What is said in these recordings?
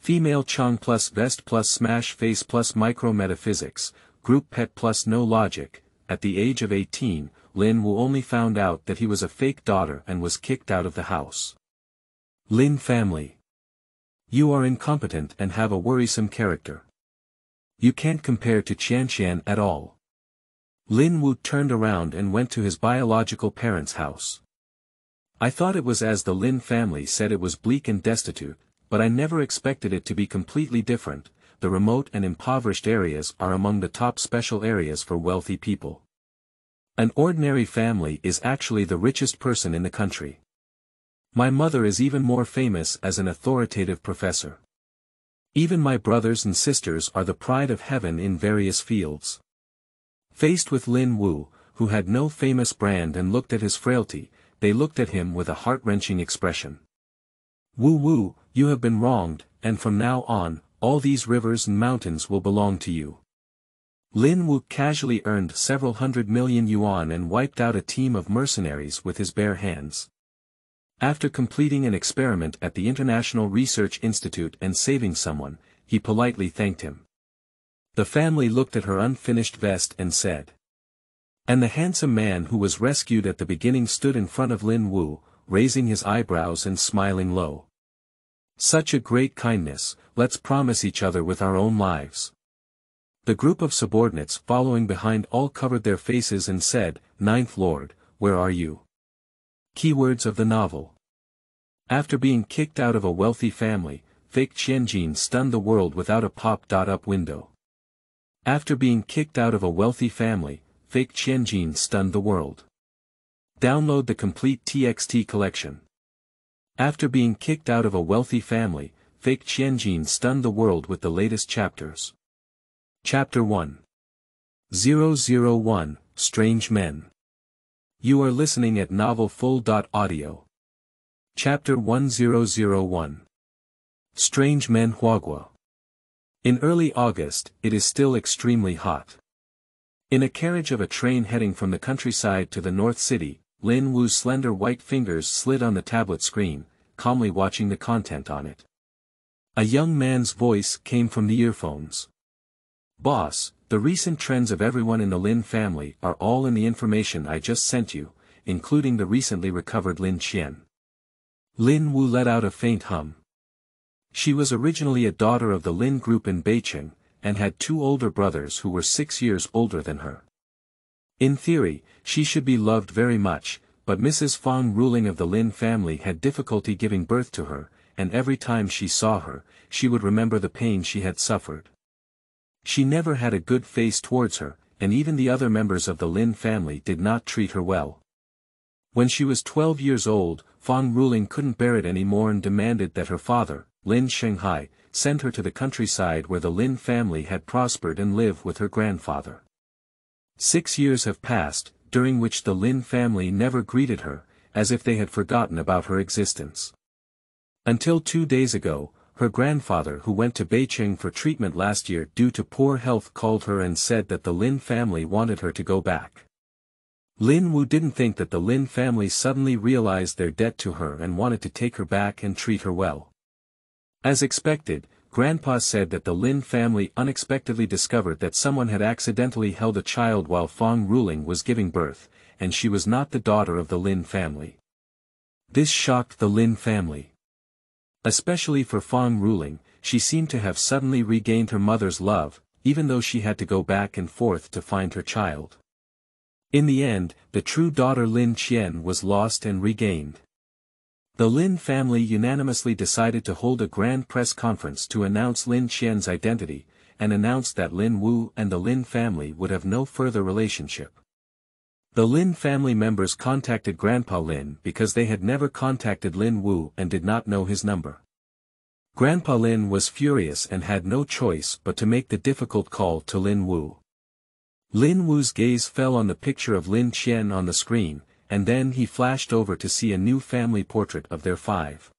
Female Qiang+Vest+Smash Face+Micro Metaphysics, Group Pet+No Logic. At the age of 18, Lin Wu only found out that he was a fake daughter and was kicked out of the house. Lin Family. You are incompetent and have a worrisome character. You can't compare to Qianqian at all. Lin Wu turned around and went to his biological parents' house. I thought it was as the Lin family said it was bleak and destitute, but I never expected it to be completely different. The remote and impoverished areas are among the top special areas for wealthy people. An ordinary family is actually the richest person in the country. My mother is even more famous as an authoritative professor. Even my brothers and sisters are the pride of heaven in various fields. Faced with Lin Wu, who had no famous brand and looked at his frailty, they looked at him with a heart-wrenching expression. Wu, you have been wronged, and from now on, all these rivers and mountains will belong to you. Lin Wu casually earned several 100 million yuan and wiped out a team of mercenaries with his bare hands. After completing an experiment at the International Research Institute and saving someone, he politely thanked him. The family looked at her unfinished vest and said. And the handsome man who was rescued at the beginning stood in front of Lin Wu, raising his eyebrows and smiling low. Such a great kindness, let's promise each other with our own lives. The group of subordinates following behind all covered their faces and said, Ninth Lord, where are you? Keywords of the novel. After being kicked out of a wealthy family, fake Qianqian stunned the world without a pop-up window. After being kicked out of a wealthy family, fake Qianqian stunned the world. Download the complete TXT collection. After being kicked out of a wealthy family, fake Qianqian stunned the world with the latest chapters. Chapter 1. 001, Strange Men. You are listening at novelfull.audio. Chapter 1001. Strange Men Huagua. In early August, it is still extremely hot. In a carriage of a train heading from the countryside to the North City, Lin Wu's slender white fingers slid on the tablet screen, calmly watching the content on it. A young man's voice came from the earphones. Boss, the recent trends of everyone in the Lin family are all in the information I just sent you, including the recently recovered Lin Qian. Lin Wu let out a faint hum. She was originally a daughter of the Lin group in Beijing, and had two older brothers who were 6 years older than her. In theory, she should be loved very much, but Mrs. Fang ruling of the Lin family had difficulty giving birth to her, and every time she saw her, she would remember the pain she had suffered. She never had a good face towards her, and even the other members of the Lin family did not treat her well. When she was 12 years old, Fang ruling couldn't bear it anymore and demanded that her father, Lin Shanghai, send her to the countryside where the Lin family had prospered and live with her grandfather. 6 years have passed, during which the Lin family never greeted her, as if they had forgotten about her existence. Until 2 days ago, her grandfather who went to Beijing for treatment last year due to poor health called her and said that the Lin family wanted her to go back. Lin Wu didn't think that the Lin family suddenly realized their debt to her and wanted to take her back and treat her well. As expected, Grandpa said that the Lin family unexpectedly discovered that someone had accidentally held a child while Fang ruling was giving birth, and she was not the daughter of the Lin family. This shocked the Lin family. Especially for Fang ruling, she seemed to have suddenly regained her mother's love, even though she had to go back and forth to find her child. In the end, the true daughter Lin Qian was lost and regained. The Lin family unanimously decided to hold a grand press conference to announce Lin Qian's identity, and announced that Lin Wu and the Lin family would have no further relationship. The Lin family members contacted Grandpa Lin because they had never contacted Lin Wu and did not know his number. Grandpa Lin was furious and had no choice but to make the difficult call to Lin Wu. Lin Wu's gaze fell on the picture of Lin Qian on the screen, and then he flashed over to see a new family portrait of their 5.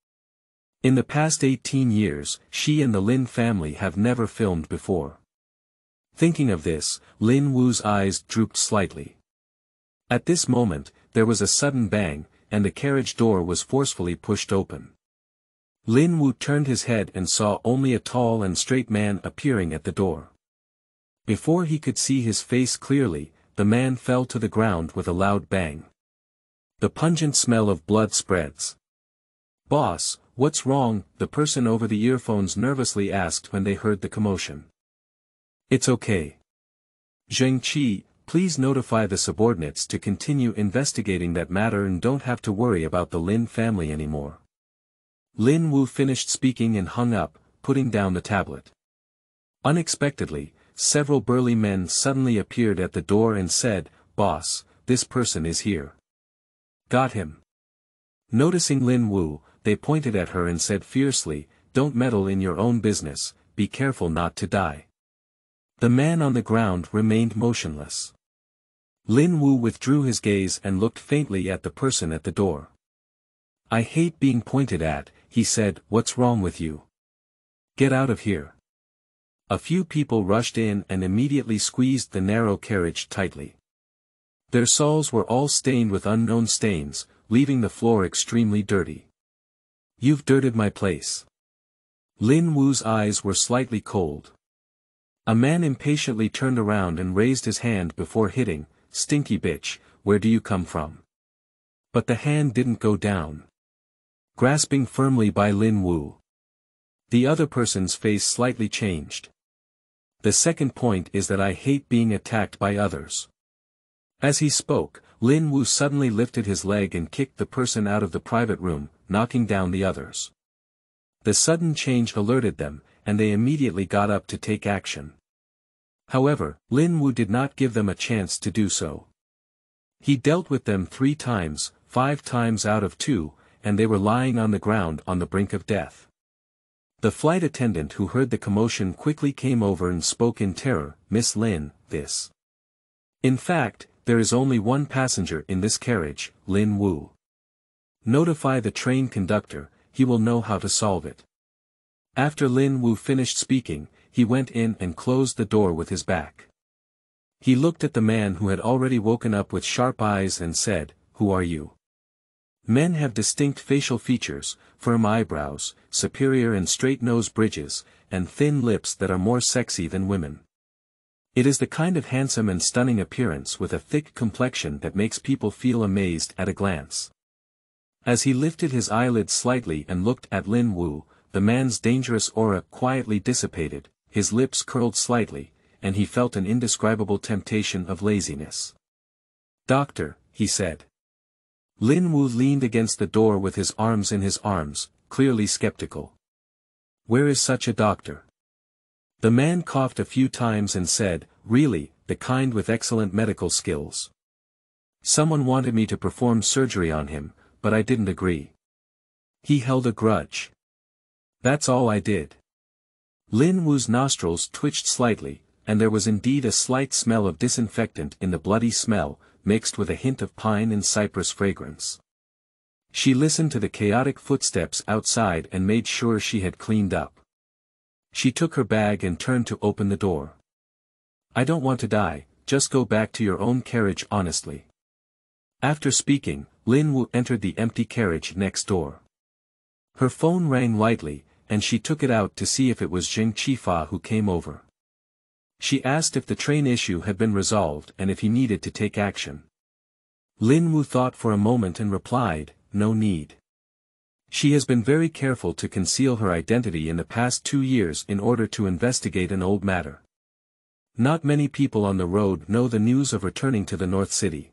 In the past 18 years, she and the Lin family have never filmed before. Thinking of this, Lin Wu's eyes drooped slightly. At this moment, there was a sudden bang, and the carriage door was forcefully pushed open. Lin Wu turned his head and saw only a tall and straight man appearing at the door. Before he could see his face clearly, the man fell to the ground with a loud bang. The pungent smell of blood spreads. "Boss, what's wrong?" the person over the earphones nervously asked when they heard the commotion. "It's okay. Qiang+, please notify the subordinates to continue investigating that matter and don't have to worry about the Lin family anymore." Lin Wu finished speaking and hung up, putting down the tablet. Unexpectedly, several burly men suddenly appeared at the door and said, "Boss, this person is here." "Got him." Noticing Lin Wu, they pointed at her and said fiercely, "Don't meddle in your own business, be careful not to die." The man on the ground remained motionless. Lin Wu withdrew his gaze and looked faintly at the person at the door. "I hate being pointed at," he said. "What's wrong with you? Get out of here." A few people rushed in and immediately squeezed the narrow carriage tightly. Their soles were all stained with unknown stains, leaving the floor extremely dirty. "You've dirted my place." Lin Wu's eyes were slightly cold. A man impatiently turned around and raised his hand before hitting, "Stinky bitch, where do you come from?" But the hand didn't go down. Grasping firmly by Lin Wu, the other person's face slightly changed. "The second point is that I hate being attacked by others." As he spoke, Lin Wu suddenly lifted his leg and kicked the person out of the private room, knocking down the others. The sudden change alerted them, and they immediately got up to take action. However, Lin Wu did not give them a chance to do so. He dealt with them 3 times, 5 times out of 2, and they were lying on the ground on the brink of death. The flight attendant who heard the commotion quickly came over and spoke in terror, "Miss Lin, this. In fact, there is only one passenger in this carriage, Lin Wu. Notify the train conductor, he will know how to solve it." After Lin Wu finished speaking, he went in and closed the door with his back. He looked at the man who had already woken up with sharp eyes and said, "Who are you?" Men have distinct facial features, firm eyebrows, superior and straight nose bridges, and thin lips that are more sexy than women. It is the kind of handsome and stunning appearance with a thick complexion that makes people feel amazed at a glance. As he lifted his eyelids slightly and looked at Lin Wu, the man's dangerous aura quietly dissipated, his lips curled slightly, and he felt an indescribable temptation of laziness. "Doctor," he said. Lin Wu leaned against the door with his arms in his arms, clearly skeptical. "Where is such a doctor?" The man coughed a few times and said, "Really, the kind with excellent medical skills. Someone wanted me to perform surgery on him, but I didn't agree. He held a grudge. That's all I did." Lin Wu's nostrils twitched slightly, and there was indeed a slight smell of disinfectant in the bloody smell, mixed with a hint of pine and cypress fragrance. She listened to the chaotic footsteps outside and made sure she had cleaned up. She took her bag and turned to open the door. "I don't want to die, just go back to your own carriage honestly." After speaking, Lin Wu entered the empty carriage next door. Her phone rang lightly, and she took it out to see if it was Qiang+Fa who came over. She asked if the train issue had been resolved and if he needed to take action. Lin Wu thought for a moment and replied, "No need. She has been very careful to conceal her identity in the past 2 years in order to investigate an old matter. Not many people on the road know the news of returning to the North City.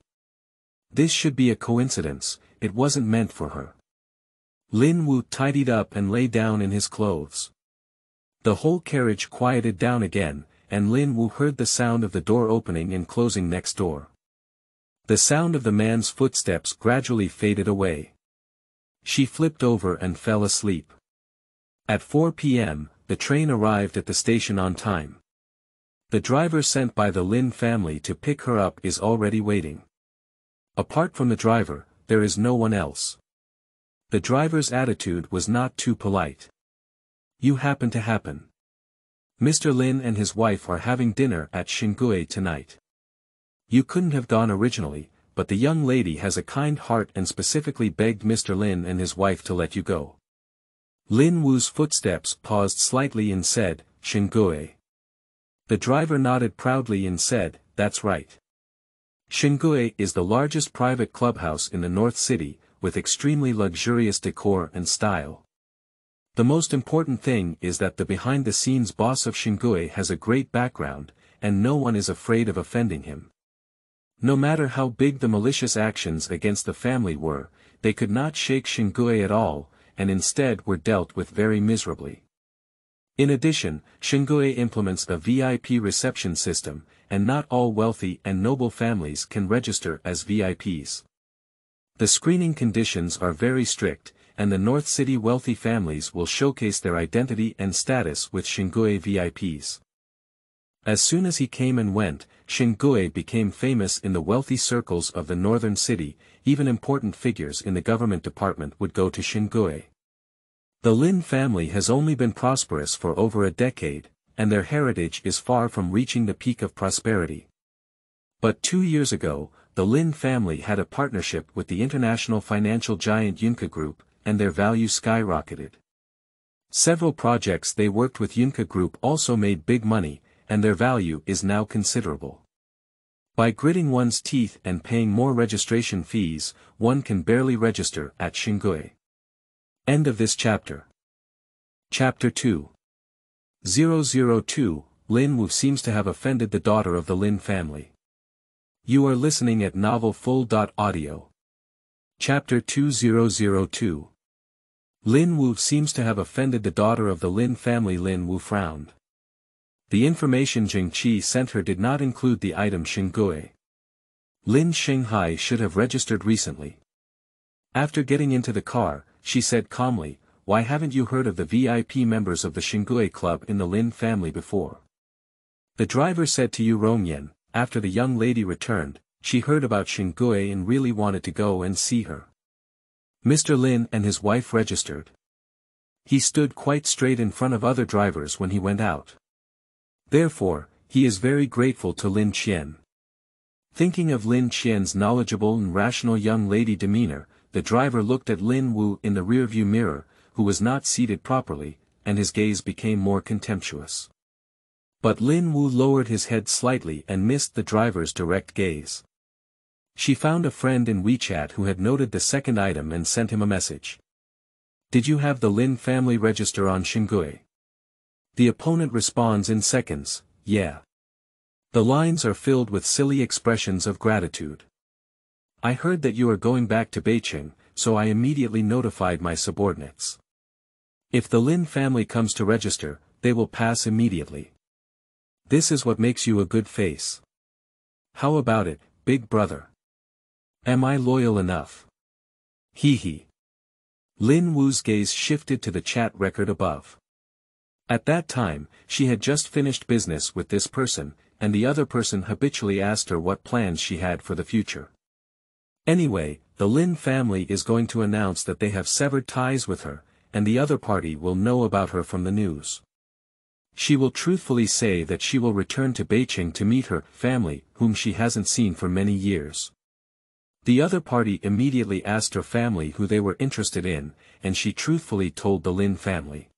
This should be a coincidence, it wasn't meant for her." Lin Wu tidied up and lay down in his clothes. The whole carriage quieted down again, and Lin Wu heard the sound of the door opening and closing next door. The sound of the man's footsteps gradually faded away. She flipped over and fell asleep. At 4 p.m., the train arrived at the station on time. The driver sent by the Lin family to pick her up is already waiting. Apart from the driver, there is no one else. The driver's attitude was not too polite. "You happen to happen. Mr. Lin and his wife are having dinner at Qianqian tonight. You couldn't have gone originally, but the young lady has a kind heart and specifically begged Mr. Lin and his wife to let you go." Lin Wu's footsteps paused slightly and said, "Xingui." The driver nodded proudly and said, "That's right. Xingui is the largest private clubhouse in the North City, with extremely luxurious decor and style. The most important thing is that the behind-the-scenes boss of Xingui has a great background, and no one is afraid of offending him. No matter how big the malicious actions against the family were, they could not shake Xingui at all, and instead were dealt with very miserably. In addition, Xingui implements a VIP reception system, and not all wealthy and noble families can register as VIPs. The screening conditions are very strict, and the North City wealthy families will showcase their identity and status with Xingui VIPs. As soon as he came and went, Xingui became famous in the wealthy circles of the northern city, even important figures in the government department would go to Xingui. The Lin family has only been prosperous for over a decade, and their heritage is far from reaching the peak of prosperity. But 2 years ago, the Lin family had a partnership with the international financial giant Yunke Group, and their value skyrocketed. Several projects they worked with Yunke Group also made big money, and their value is now considerable. By gritting one's teeth and paying more registration fees, one can barely register at Xingui. End of this chapter. Chapter 2. 002, Lin Wu seems to have offended the daughter of the Lin family. You are listening at novelfull.audio. Chapter 2002. Lin Wu seems to have offended the daughter of the Lin family. Lin Wu frowned. The information Jing Qi sent her did not include the item Xingui. Lin Shanghai should have registered recently. After getting into the car, she said calmly, "Why haven't you heard of the VIP members of the Xingui club in the Lin family before?" The driver said to Yu Rongyan, after the young lady returned, she heard about Xingui and really wanted to go and see her. Mr. Lin and his wife registered. He stood quite straight in front of other drivers when he went out. Therefore, he is very grateful to Lin Qian. Thinking of Lin Qian's knowledgeable and rational young lady demeanor, the driver looked at Lin Wu in the rearview mirror, who was not seated properly, and his gaze became more contemptuous. But Lin Wu lowered his head slightly and missed the driver's direct gaze. She found a friend in WeChat who had noted the second item and sent him a message. "Did you have the Lin family register on Xingui?" The opponent responds in seconds, "Yeah." The lines are filled with silly expressions of gratitude. "I heard that you are going back to Beijing, so I immediately notified my subordinates. If the Lin family comes to register, they will pass immediately. This is what makes you a good face. How about it, big brother? Am I loyal enough? Hee hee." Lin Wu's gaze shifted to the chat record above. At that time, she had just finished business with this person, and the other person habitually asked her what plans she had for the future. Anyway, the Lin family is going to announce that they have severed ties with her, and the other party will know about her from the news. She will truthfully say that she will return to Beijing to meet her family, whom she hasn't seen for many years. The other party immediately asked her family who they were interested in, and she truthfully told the Lin family.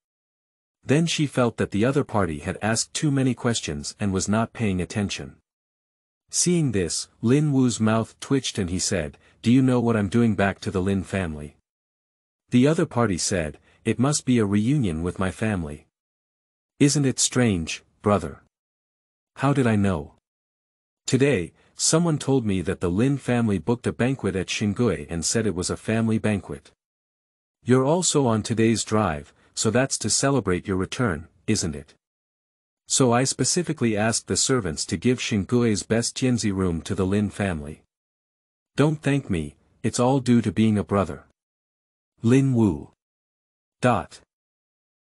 Then she felt that the other party had asked too many questions and was not paying attention. Seeing this, Lin Wu's mouth twitched and he said, "Do you know what I'm doing back to the Lin family?" The other party said, "It must be a reunion with my family." "Isn't it strange, brother? How did I know? Today, someone told me that the Lin family booked a banquet at Xingui and said it was a family banquet. You're also on today's drive, so that's to celebrate your return, isn't it? So I specifically asked the servants to give Xingui's best Tianzi room to the Lin family. Don't thank me, it's all due to being a brother. Lin Wu.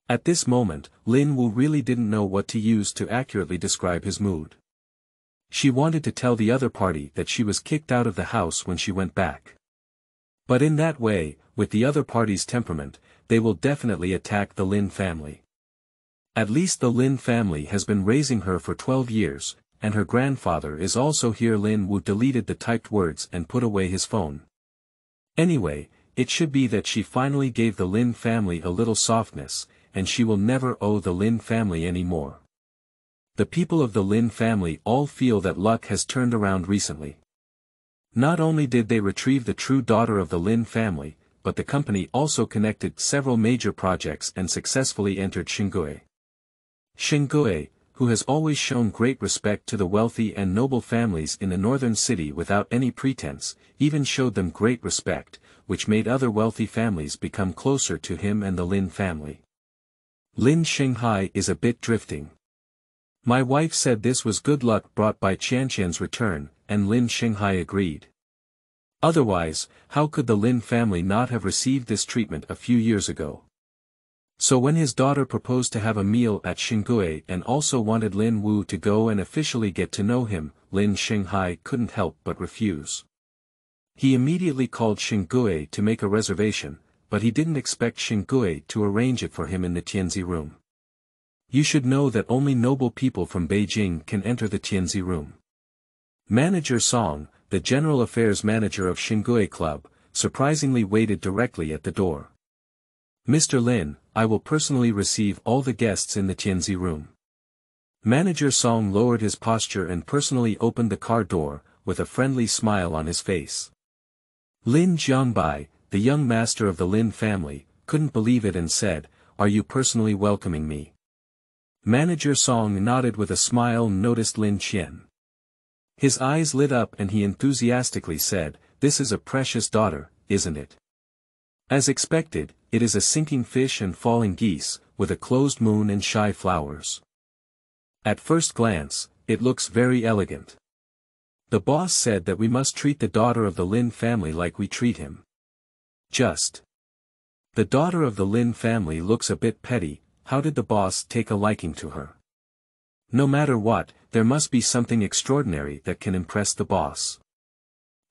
At this moment, Lin Wu really didn't know what to use to accurately describe his mood. She wanted to tell the other party that she was kicked out of the house when she went back. But in that way, with the other party's temperament, they will definitely attack the Lin family. At least the Lin family has been raising her for 12 years, and her grandfather is also here. Lin Wu deleted the typed words and put away his phone. Anyway, it should be that she finally gave the Lin family a little softness, and she will never owe the Lin family any more. The people of the Lin family all feel that luck has turned around recently. Not only did they retrieve the true daughter of the Lin family, but the company also connected several major projects and successfully entered Xingue. Xingue, who has always shown great respect to the wealthy and noble families in the northern city without any pretense, even showed them great respect, which made other wealthy families become closer to him and the Lin family. Lin Xinghai is a bit drifting. My wife said this was good luck brought by Qianqian's return, and Lin Xinghai agreed. Otherwise, how could the Lin family not have received this treatment a few years ago? So when his daughter proposed to have a meal at Xingue and also wanted Lin Wu to go and officially get to know him, Lin Xinghai couldn't help but refuse. He immediately called Xingue to make a reservation, but he didn't expect Xingue to arrange it for him in the Tianzi room. You should know that only noble people from Beijing can enter the Tianzi room. Manager Song, the general affairs manager of Xingue Club, surprisingly waited directly at the door. Mr. Lin, I will personally receive all the guests in the Tianzi room. Manager Song lowered his posture and personally opened the car door, with a friendly smile on his face. Lin Jiangbai, the young master of the Lin family, couldn't believe it and said, "Are you personally welcoming me?" Manager Song nodded with a smile and noticed Lin Qian. His eyes lit up and he enthusiastically said, "This is a precious daughter, isn't it?" As expected, it is a sinking fish and falling geese, with a closed moon and shy flowers. At first glance, it looks very elegant. The boss said that we must treat the daughter of the Lin family like we treat him. Just. The daughter of the Lin family looks a bit petty. How did the boss take a liking to her? No matter what, there must be something extraordinary that can impress the boss.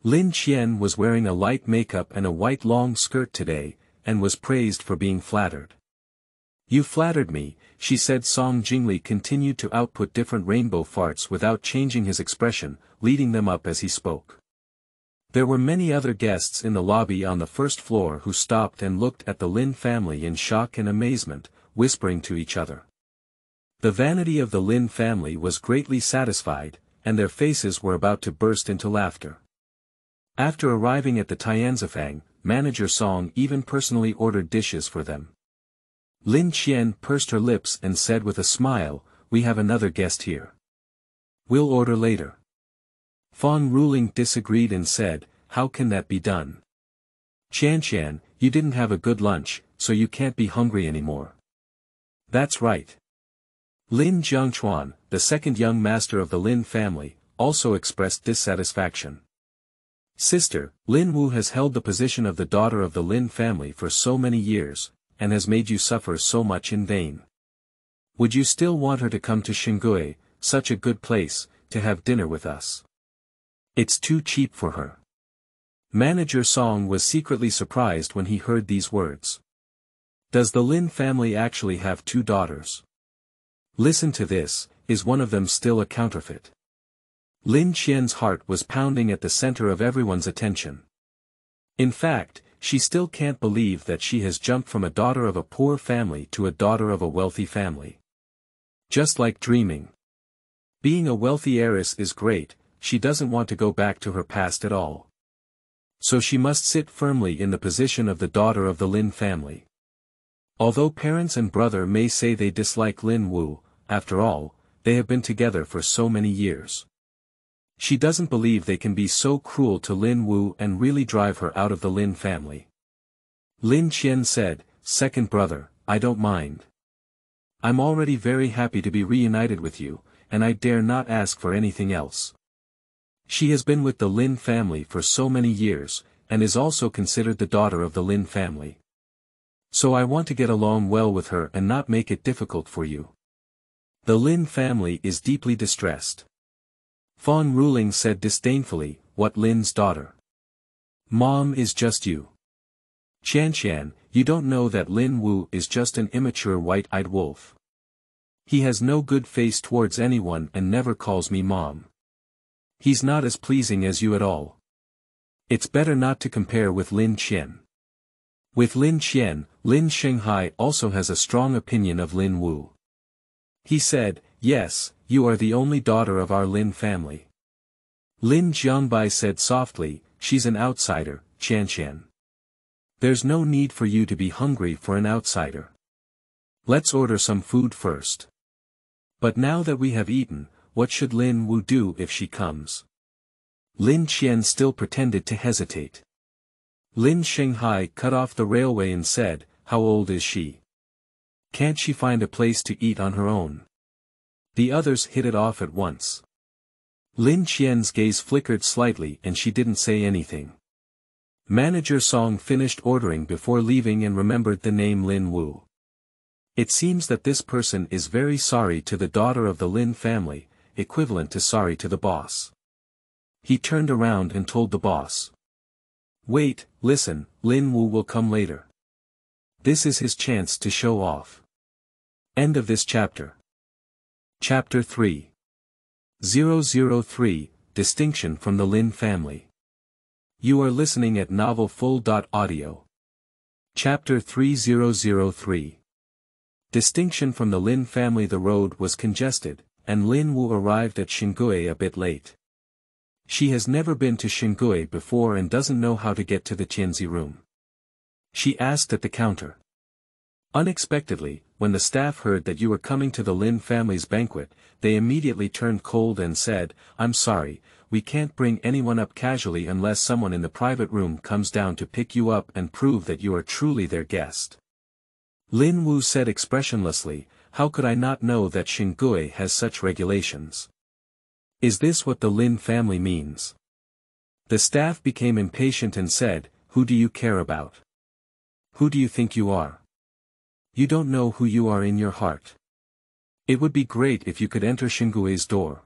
Lin Qian was wearing a light makeup and a white long skirt today, and was praised for being flattered. "You flattered me," she said. Song Jingli continued to output different rainbow farts without changing his expression, leading them up as he spoke. There were many other guests in the lobby on the first floor who stopped and looked at the Lin family in shock and amazement, whispering to each other. The vanity of the Lin family was greatly satisfied, and their faces were about to burst into laughter. After arriving at the Tianzifang, Manager Song even personally ordered dishes for them. Lin Qian pursed her lips and said with a smile, "We have another guest here. We'll order later." Fan Ruling disagreed and said, "How can that be done? Qianqian, you didn't have a good lunch, so you can't be hungry anymore." "That's right." Lin Jiangchuan, the second young master of the Lin family, also expressed dissatisfaction. "Sister, Lin Wu has held the position of the daughter of the Lin family for so many years, and has made you suffer so much in vain. Would you still want her to come to Xingue, such a good place, to have dinner with us? It's too cheap for her." Manager Song was secretly surprised when he heard these words. Does the Lin family actually have two daughters? Listen to this, is one of them still a counterfeit? Lin Qian's heart was pounding at the center of everyone's attention. In fact, she still can't believe that she has jumped from a daughter of a poor family to a daughter of a wealthy family. Just like dreaming. Being a wealthy heiress is great, she doesn't want to go back to her past at all. So she must sit firmly in the position of the daughter of the Lin family. Although parents and brother may say they dislike Lin Wu, after all, they have been together for so many years. She doesn't believe they can be so cruel to Lin Wu and really drive her out of the Lin family. Lin Qian said, "Second brother, I don't mind. I'm already very happy to be reunited with you, and I dare not ask for anything else." She has been with the Lin family for so many years, and is also considered the daughter of the Lin family. So I want to get along well with her and not make it difficult for you. The Lin family is deeply distressed. Fan Ruling said disdainfully, "What, Lin's daughter? Mom is just you. Qianqian, you don't know that Lin Wu is just an immature white-eyed wolf. He has no good face towards anyone and never calls me mom. He's not as pleasing as you at all. It's better not to compare with Lin Qian." With Lin Qian, Lin Shanghai also has a strong opinion of Lin Wu. He said, "Yes, you are the only daughter of our Lin family." Lin Jiangbai said softly, "She's an outsider, Qianqian. There's no need for you to be hungry for an outsider. Let's order some food first. But now that we have eaten, what should Lin Wu do if she comes?" Lin Qian still pretended to hesitate. Lin Shanghai cut off the railway and said, "How old is she? Can't she find a place to eat on her own?" The others hit it off at once. Lin Qian's gaze flickered slightly and she didn't say anything. Manager Song finished ordering before leaving and remembered the name Lin Wu. It seems that this person is very sorry to the daughter of the Lin family, equivalent to sorry to the boss. He turned around and told the boss. "Wait, listen, Lin Wu will come later. This is his chance to show off." End of this chapter. Chapter 3. 003, Distinction from the Lin Family. You are listening at novelfull.audio. Chapter 3003. Distinction from the Lin family. The road was congested, and Lin Wu arrived at Xinggui a bit late. She has never been to Xinggui before and doesn't know how to get to the Tianzi room. She asked at the counter. Unexpectedly, when the staff heard that you were coming to the Lin family's banquet, they immediately turned cold and said, "I'm sorry, we can't bring anyone up casually unless someone in the private room comes down to pick you up and prove that you are truly their guest." Lin Wu said expressionlessly, "How could I not know that Xinggui has such regulations? Is this what the Lin family means?" The staff became impatient and said, "Who do you care about? Who do you think you are? You don't know who you are in your heart. It would be great if you could enter Xinggui's door.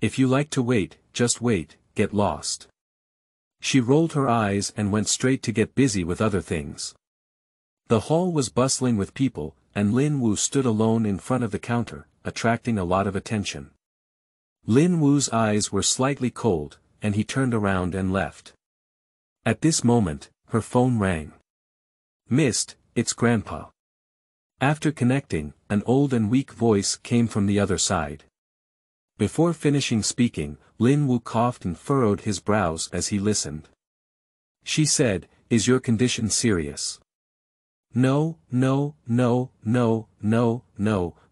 If you like to wait, just wait, get lost." She rolled her eyes and went straight to get busy with other things. The hall was bustling with people, and Lin Wu stood alone in front of the counter, attracting a lot of attention. Lin Wu's eyes were slightly cold, and he turned around and left. At this moment, her phone rang. "Missed, it's Grandpa." After connecting, an old and weak voice came from the other side. Before finishing speaking, Lin Wu coughed and furrowed his brows as he listened. She said, "Is your condition serious?" No.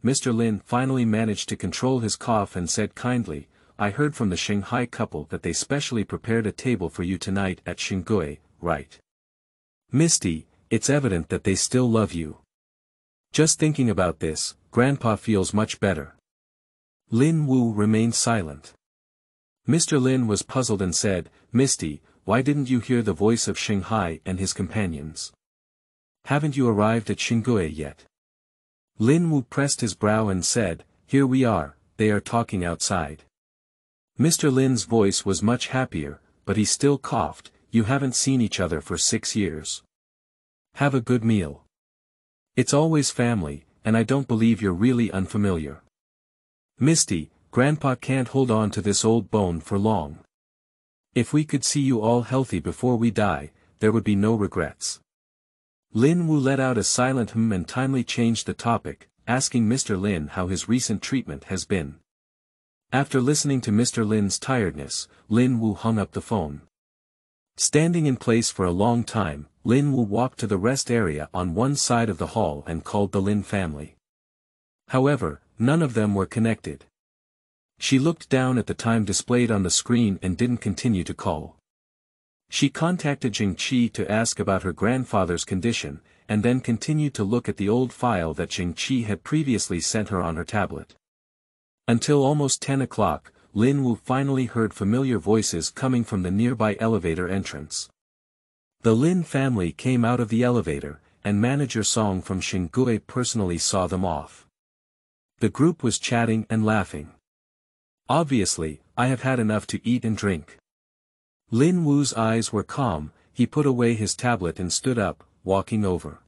Mr. Lin finally managed to control his cough and said kindly, "I heard from the Shanghai couple that they specially prepared a table for you tonight at Xinggui, right? Misty, it's evident that they still love you." Just thinking about this, Grandpa feels much better. Lin Wu remained silent. Mr. Lin was puzzled and said, "Misty, why didn't you hear the voice of Shanghai and his companions? Haven't you arrived at Xinggui yet?" Lin Wu pressed his brow and said, "Here we are, they are talking outside." Mr. Lin's voice was much happier, but he still coughed, "You haven't seen each other for 6 years. Have a good meal. It's always family, and I don't believe you're really unfamiliar. Misty, Grandpa can't hold on to this old bone for long. If we could see you all healthy before we die, there would be no regrets." Lin Wu let out a silent and timely changed the topic, asking Mr. Lin how his recent treatment has been. After listening to Mr. Lin's tiredness, Lin Wu hung up the phone. Standing in place for a long time, Lin Wu walked to the rest area on one side of the hall and called the Lin family. However, none of them were connected. She looked down at the time displayed on the screen and didn't continue to call. She contacted Jingqi to ask about her grandfather's condition, and then continued to look at the old file that Jingqi had previously sent her on her tablet. Until almost 10 o'clock, Lin Wu finally heard familiar voices coming from the nearby elevator entrance. The Lin family came out of the elevator, and Manager Song from Xinggui personally saw them off. The group was chatting and laughing. "Obviously, I have had enough to eat and drink." Lin Wu's eyes were calm, he put away his tablet and stood up, walking over.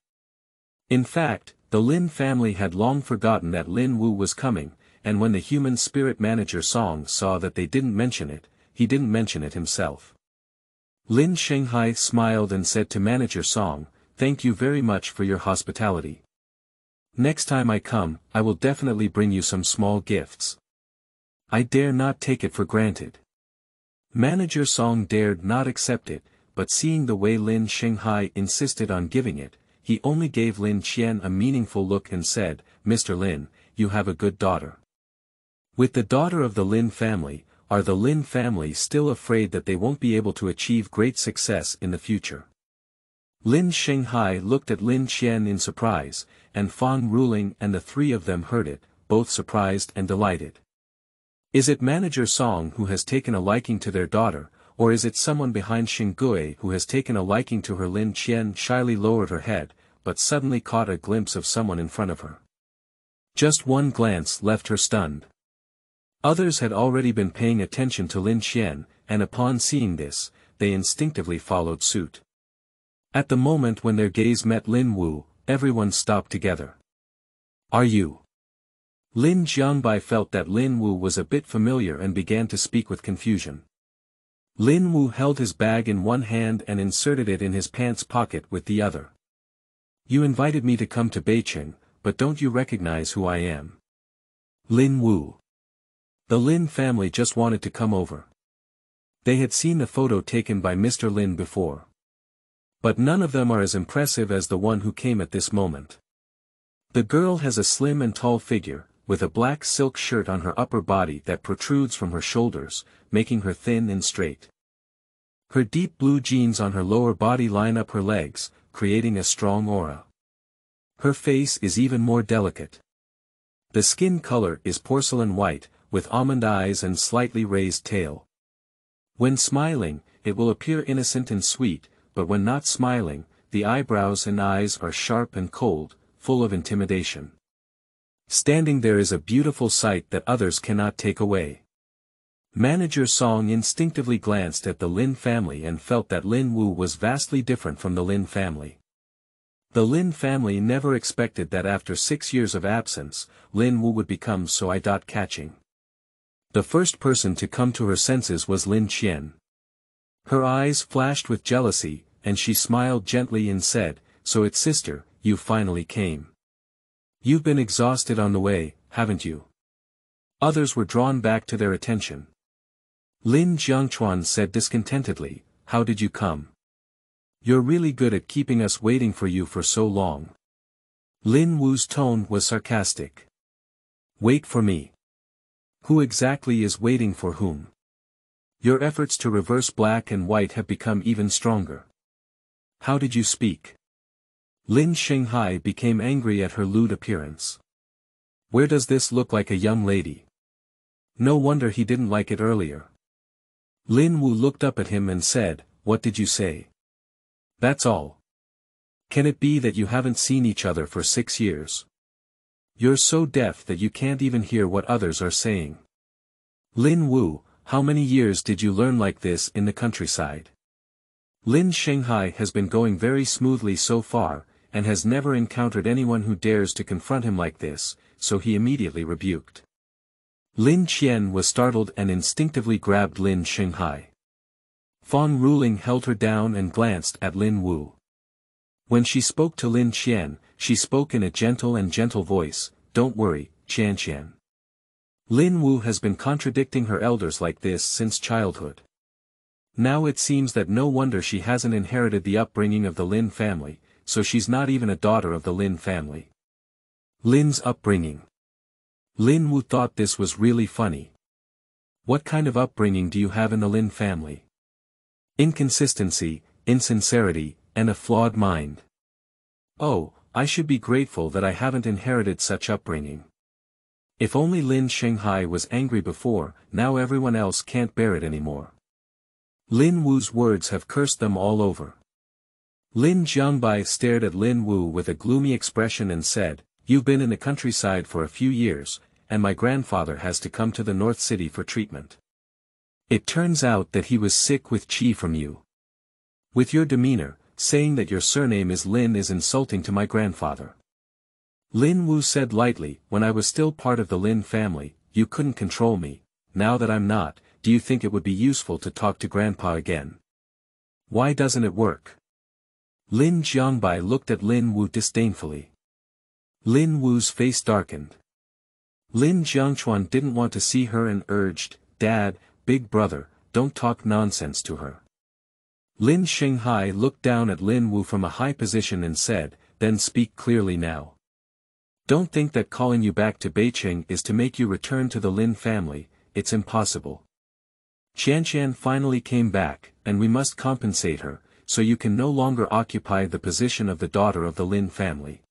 In fact, the Lin family had long forgotten that Lin Wu was coming, and when the human spirit Manager Song saw that they didn't mention it, he didn't mention it himself. Lin Shanghai smiled and said to Manager Song, thank you very much for your hospitality. Next time I come, I will definitely bring you some small gifts. I dare not take it for granted. Manager Song dared not accept it, but seeing the way Lin Shanghai insisted on giving it, he only gave Lin Qian a meaningful look and said, Mr. Lin, you have a good daughter. With the daughter of the Lin family, are the Lin family still afraid that they won't be able to achieve great success in the future? Lin Shanghai looked at Lin Qian in surprise, and Fang Ruling and the three of them heard it, both surprised and delighted. Is it Manager Song who has taken a liking to their daughter, or is it someone behind Xinggui who has taken a liking to her? Lin Qian shyly lowered her head, but suddenly caught a glimpse of someone in front of her. Just one glance left her stunned. Others had already been paying attention to Lin Qian, and upon seeing this, they instinctively followed suit. At the moment when their gaze met Lin Wu, everyone stopped together. Are you? Lin Jiangbai felt that Lin Wu was a bit familiar and began to speak with confusion. Lin Wu held his bag in one hand and inserted it in his pants pocket with the other. You invited me to come to Beijing, but don't you recognize who I am? Lin Wu. The Lin family just wanted to come over. They had seen the photo taken by Mr. Lin before. But none of them are as impressive as the one who came at this moment. The girl has a slim and tall figure, with a black silk shirt on her upper body that protrudes from her shoulders, making her thin and straight. Her deep blue jeans on her lower body line up her legs, creating a strong aura. Her face is even more delicate. The skin color is porcelain white, with almond eyes and slightly raised tail. When smiling, it will appear innocent and sweet, but when not smiling, the eyebrows and eyes are sharp and cold, full of intimidation. Standing there is a beautiful sight that others cannot take away. Manager Song instinctively glanced at the Lin family and felt that Lin Wu was vastly different from the Lin family. The Lin family never expected that after 6 years of absence, Lin Wu would become so eye-catching. The first person to come to her senses was Lin Qian. Her eyes flashed with jealousy, and she smiled gently and said, So it's sister, you finally came. You've been exhausted on the way, haven't you? Others were drawn back to their attention. Lin Jiangchuan said discontentedly, How did you come? You're really good at keeping us waiting for you for so long. Lin Wu's tone was sarcastic. Wait for me. Who exactly is waiting for whom? Your efforts to reverse black and white have become even stronger. How did you speak? Lin Shanghai became angry at her lewd appearance. Where does this look like a young lady? No wonder he didn't like it earlier. Lin Wu looked up at him and said, What did you say? That's all. Can it be that you haven't seen each other for 6 years? You're so deaf that you can't even hear what others are saying. Lin Wu, how many years did you learn like this in the countryside? Lin Shanghai has been going very smoothly so far, and has never encountered anyone who dares to confront him like this, so he immediately rebuked. Lin Qian was startled and instinctively grabbed Lin Shanghai. Fang Ruling held her down and glanced at Lin Wu. When she spoke to Lin Qian, she spoke in a gentle voice, Don't worry, Qianqian. Lin Wu has been contradicting her elders like this since childhood. Now it seems that no wonder she hasn't inherited the upbringing of the Lin family, so she's not even a daughter of the Lin family. Lin's upbringing. Lin Wu thought this was really funny. What kind of upbringing do you have in the Lin family? Inconsistency, insincerity, and a flawed mind. Oh, I should be grateful that I haven't inherited such upbringing. If only Lin Shanghai was angry before, now everyone else can't bear it anymore. Lin Wu's words have cursed them all over. Lin Jiangbai stared at Lin Wu with a gloomy expression and said, You've been in the countryside for a few years, and my grandfather has to come to the North City for treatment. It turns out that he was sick with qi from you. With your demeanor, saying that your surname is Lin is insulting to my grandfather. Lin Wu said lightly, When I was still part of the Lin family, you couldn't control me. Now that I'm not, do you think it would be useful to talk to Grandpa again? Why doesn't it work? Lin Qiangbai looked at Lin Wu disdainfully. Lin Wu's face darkened. Lin Jiangchuan didn't want to see her and urged, "Dad, big brother, don't talk nonsense to her." Lin Shanghai looked down at Lin Wu from a high position and said, "Then speak clearly now. Don't think that calling you back to Beijing is to make you return to the Lin family, it's impossible. Qianqian finally came back, and we must compensate her, so you can no longer occupy the position of the daughter of the Lin family.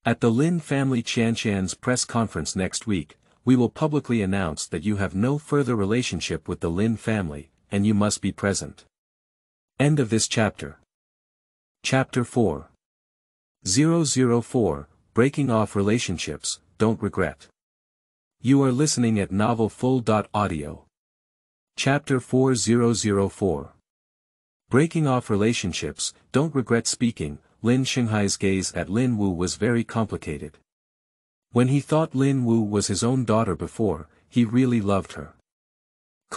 At the Lin family Qianqian's press conference next week, we will publicly announce that you have no further relationship with the Lin family, and you must be present." End of this chapter. Chapter 4. 004, Breaking Off Relationships, Don't Regret. You are listening at novelfull.audio. Chapter 4004. Breaking Off Relationships, Don't Regret. Speaking, Lin Shanghai's gaze at Lin Wu was very complicated. When he thought Lin Wu was his own daughter before, he really loved her.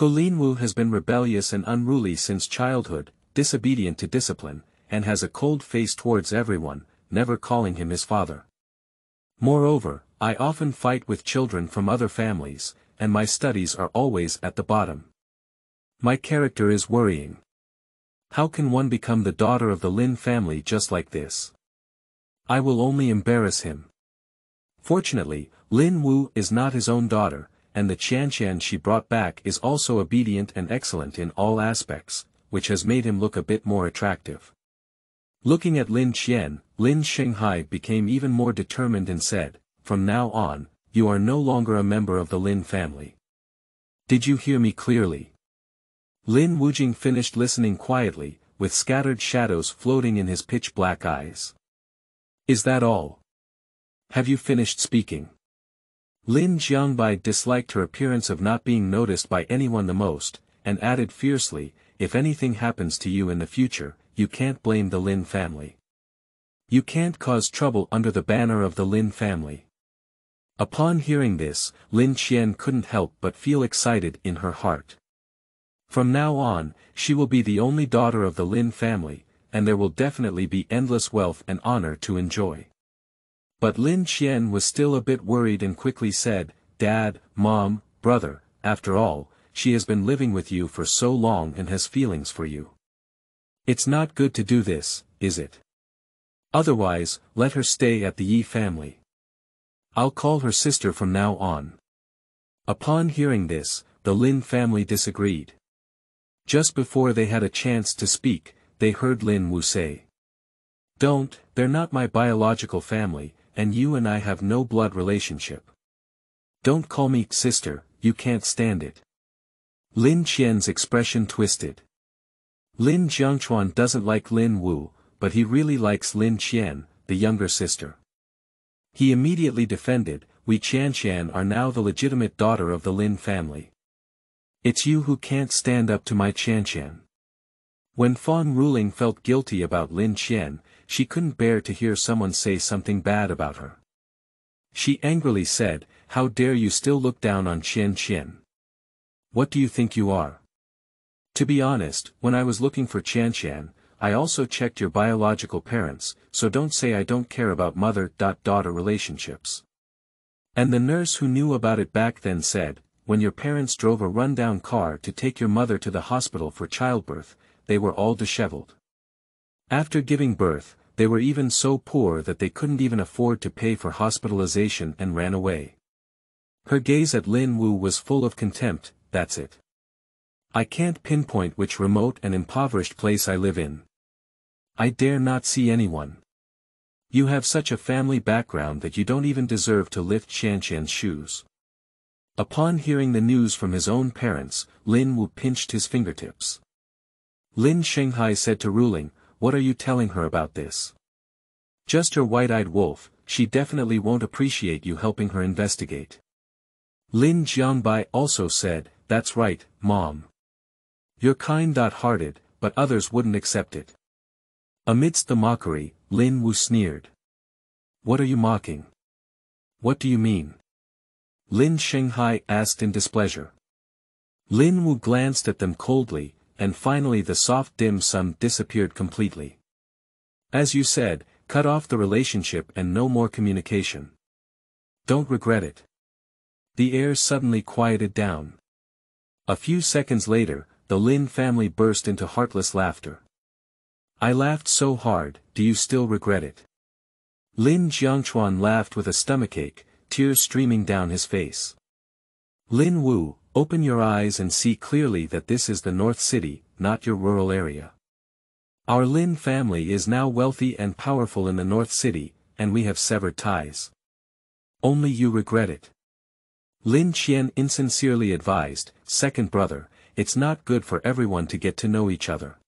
Lin Wu has been rebellious and unruly since childhood, disobedient to discipline, and has a cold face towards everyone, never calling him his father. Moreover, I often fight with children from other families, and my studies are always at the bottom. My character is worrying. How can one become the daughter of the Lin family just like this? I will only embarrass him. Fortunately, Lin Wu is not his own daughter, and the Qianqian she brought back is also obedient and excellent in all aspects, which has made him look a bit more attractive. Looking at Lin Qian, Lin Shanghai became even more determined and said, "From now on, you are no longer a member of the Lin family. Did you hear me clearly?" Lin Wujing finished listening quietly, with scattered shadows floating in his pitch-black eyes. "Is that all? Have you finished speaking?" Lin Jiangbai disliked her appearance of not being noticed by anyone the most, and added fiercely, "If anything happens to you in the future, you can't blame the Lin family. You can't cause trouble under the banner of the Lin family." Upon hearing this, Lin Qian couldn't help but feel excited in her heart. From now on, she will be the only daughter of the Lin family, and there will definitely be endless wealth and honor to enjoy. But Lin Qian was still a bit worried and quickly said, "Dad, Mom, brother, after all, she has been living with you for so long and has feelings for you. It's not good to do this, is it? Otherwise, let her stay at the Yi family. I'll call her sister from now on." Upon hearing this, the Lin family disagreed. Just before they had a chance to speak, they heard Lin Wu say, "Don't, they're not my biological family, and you and I have no blood relationship. Don't call me sister, you can't stand it." Lin Qian's expression twisted. Lin Jiangchuan doesn't like Lin Wu, but he really likes Lin Qian, the younger sister. He immediately defended, "We Qianqian are now the legitimate daughter of the Lin family. It's you who can't stand up to my Qianqian." When Fan Ruling felt guilty about Lin Qian, she couldn't bear to hear someone say something bad about her. She angrily said, "How dare you still look down on Qianqian? What do you think you are? To be honest, when I was looking for Qianqian, I also checked your biological parents, so don't say I don't care about mother-daughter relationships." And the nurse who knew about it back then said, "When your parents drove a run-down car to take your mother to the hospital for childbirth, they were all disheveled. After giving birth, they were even so poor that they couldn't even afford to pay for hospitalization and ran away." Her gaze at Lin Wu was full of contempt. "That's it. I can't pinpoint which remote and impoverished place I live in. I dare not see anyone. You have such a family background that you don't even deserve to lift Qianqian's shoes." Upon hearing the news from his own parents, Lin Wu pinched his fingertips. Lin Shanghai said to Ruling, "What are you telling her about this? Just her white-eyed wolf, she definitely won't appreciate you helping her investigate." Lin Jiangbai also said, "That's right, Mom. You're kind-hearted, but others wouldn't accept it." Amidst the mockery, Lin Wu sneered. "What are you mocking? What do you mean?" Lin Shanghai asked in displeasure. Lin Wu glanced at them coldly, and finally the soft dim sum disappeared completely. As you said, cut off the relationship and no more communication. Don't regret it. The air suddenly quieted down. A few seconds later, the Lin family burst into heartless laughter. I laughed so hard, do you still regret it? Lin Qianqian laughed with a stomachache, tears streaming down his face. Lin Wu, open your eyes and see clearly that this is the North City, not your rural area. Our Lin family is now wealthy and powerful in the North City, and we have severed ties. Only you regret it. Lin Qian insincerely advised, second brother, it's not good for everyone to get to know each other.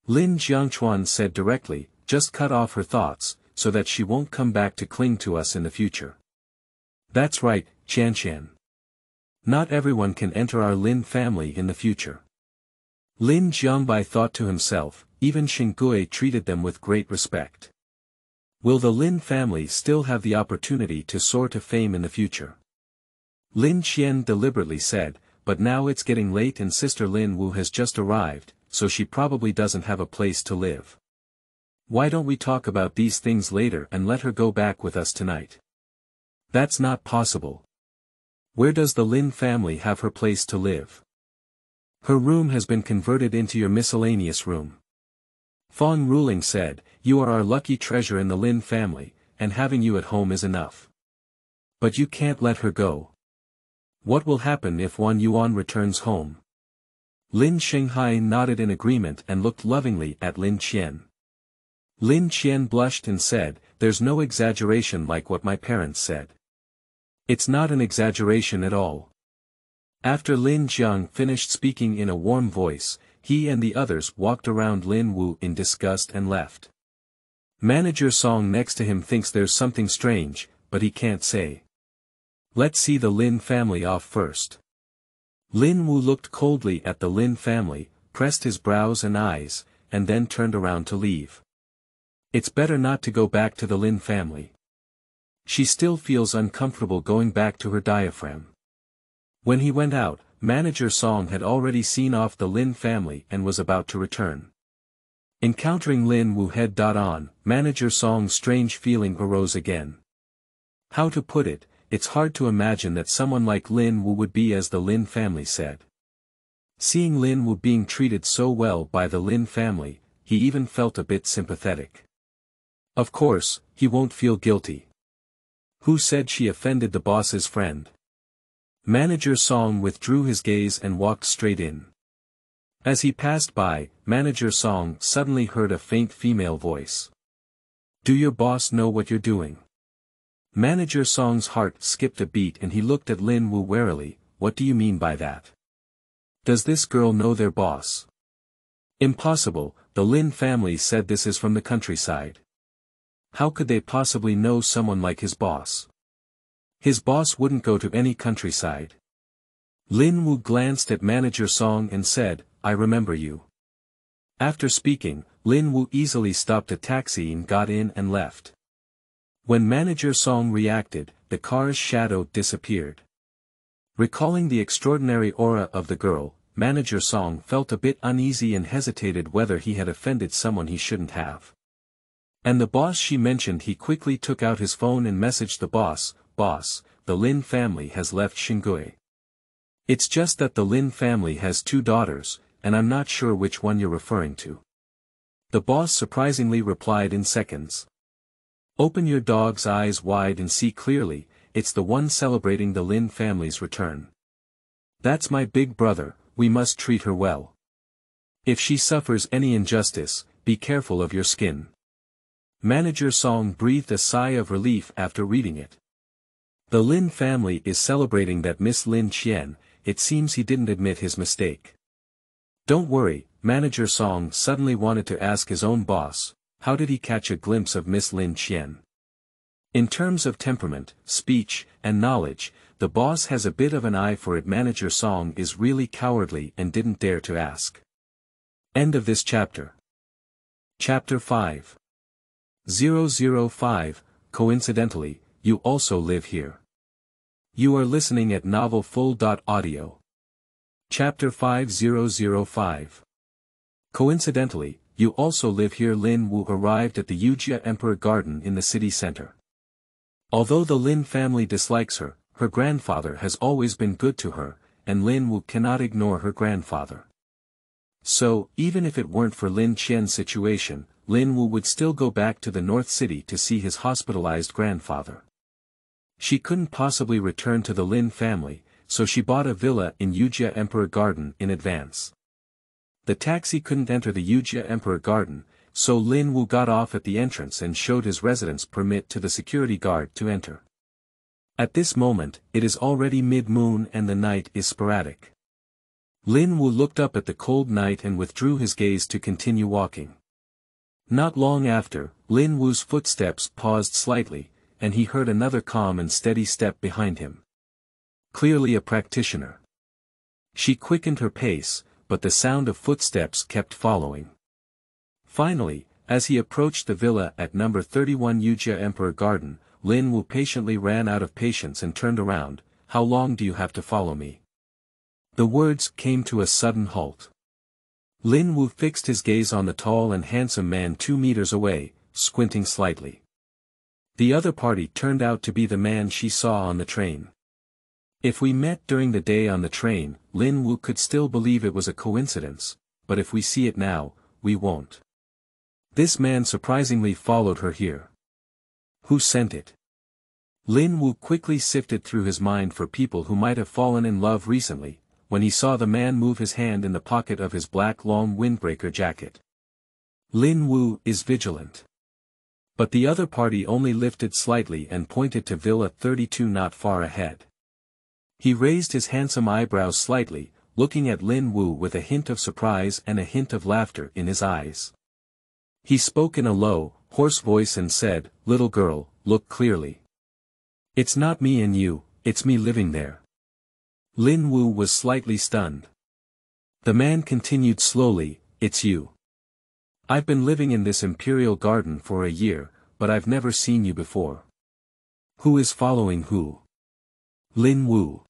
Lin Qianqian said directly, just cut off her thoughts, so that she won't come back to cling to us in the future. That's right, Qianqian. Not everyone can enter our Lin family in the future. Lin Jiangbai thought to himself, even Xingui treated them with great respect. Will the Lin family still have the opportunity to soar to fame in the future? Lin Qian deliberately said, but now it's getting late and sister Lin Wu has just arrived, so she probably doesn't have a place to live. Why don't we talk about these things later and let her go back with us tonight? That's not possible. Where does the Lin family have her place to live? Her room has been converted into your miscellaneous room. Fong Ruling said, you are our lucky treasure in the Lin family, and having you at home is enough. But you can't let her go. What will happen if Wan Yuan returns home? Lin Shanghai nodded in agreement and looked lovingly at Lin Qian. Lin Qian blushed and said, there's no exaggeration like what my parents said. It's not an exaggeration at all. After Lin Jiang finished speaking in a warm voice, he and the others walked around Lin Wu in disgust and left. Manager Song next to him thinks there's something strange, but he can't say. Let's see the Lin family off first. Lin Wu looked coldly at the Lin family, pressed his brows and eyes, and then turned around to leave. It's better not to go back to the Lin family. She still feels uncomfortable going back to her diaphragm. When he went out, Manager Song had already seen off the Lin family and was about to return. Encountering Lin Wu head-on, Manager Song's strange feeling arose again. How to put it, it's hard to imagine that someone like Lin Wu would be as the Lin family said. Seeing Lin Wu being treated so well by the Lin family, he even felt a bit sympathetic. Of course, he won't feel guilty. Who said she offended the boss's friend? Manager Song withdrew his gaze and walked straight in. As he passed by, Manager Song suddenly heard a faint female voice. Do your boss know what you're doing? Manager Song's heart skipped a beat and he looked at Lin Wu warily, what do you mean by that? Does this girl know their boss? Impossible, the Lin family said this is from the countryside. How could they possibly know someone like his boss? His boss wouldn't go to any countryside. Lin Wu glanced at Manager Song and said, I remember you. After speaking, Lin Wu easily stopped a taxi and got in and left. When Manager Song reacted, the car's shadow disappeared. Recalling the extraordinary aura of the girl, Manager Song felt a bit uneasy and hesitated whether he had offended someone he shouldn't have. And the boss she mentioned, he quickly took out his phone and messaged the boss, Boss, the Lin family has left Xingui. It's just that the Lin family has 2 daughters, and I'm not sure which one you're referring to. The boss surprisingly replied in seconds. Open your dog's eyes wide and see clearly, it's the one celebrating the Lin family's return. That's my big brother, we must treat her well. If she suffers any injustice, be careful of your skin. Manager Song breathed a sigh of relief after reading it. The Lin family is celebrating that Miss Lin Qian, it seems he didn't admit his mistake. Don't worry, Manager Song suddenly wanted to ask his own boss, how did he catch a glimpse of Miss Lin Qian? In terms of temperament, speech, and knowledge, the boss has a bit of an eye for it. Manager Song is really cowardly and didn't dare to ask. End of this chapter. Chapter 5. 005, coincidentally, you also live here. You are listening at novelfull.audio. Chapter 5005. Coincidentally, you also live here. Lin Wu arrived at the Yujia Emperor Garden in the city center. Although the Lin family dislikes her, her grandfather has always been good to her, and Lin Wu cannot ignore her grandfather. So, even if it weren't for Lin Qian's situation, Lin Wu would still go back to the North City to see his hospitalized grandfather. She couldn't possibly return to the Lin family, so she bought a villa in Yujia Emperor Garden in advance. The taxi couldn't enter the Yujia Emperor Garden, so Lin Wu got off at the entrance and showed his residence permit to the security guard to enter. At this moment, it is already mid-moon and the night is sporadic. Lin Wu looked up at the cold night and withdrew his gaze to continue walking. Not long after, Lin Wu's footsteps paused slightly, and he heard another calm and steady step behind him. Clearly a practitioner. She quickened her pace, but the sound of footsteps kept following. Finally, as he approached the villa at number 31 Yujia Emperor Garden, Lin Wu patiently ran out of patience and turned around. How long do you have to follow me? The words came to a sudden halt. Lin Wu fixed his gaze on the tall and handsome man 2 meters away, squinting slightly. The other party turned out to be the man she saw on the train. If we met during the day on the train, Lin Wu could still believe it was a coincidence, but if we see it now, we won't. This man surprisingly followed her here. Who sent it? Lin Wu quickly sifted through his mind for people who might have fallen in love recently, when he saw the man move his hand in the pocket of his black long windbreaker jacket. Lin Wu is vigilant. But the other party only lifted slightly and pointed to Villa 32 not far ahead. He raised his handsome eyebrows slightly, looking at Lin Wu with a hint of surprise and a hint of laughter in his eyes. He spoke in a low, hoarse voice and said, "Little girl, look clearly. It's not me and you, it's me living there." Lin Wu was slightly stunned. The man continued slowly, "It's you. I've been living in this imperial garden for a year, but I've never seen you before. Who is following who?" Lin Wu.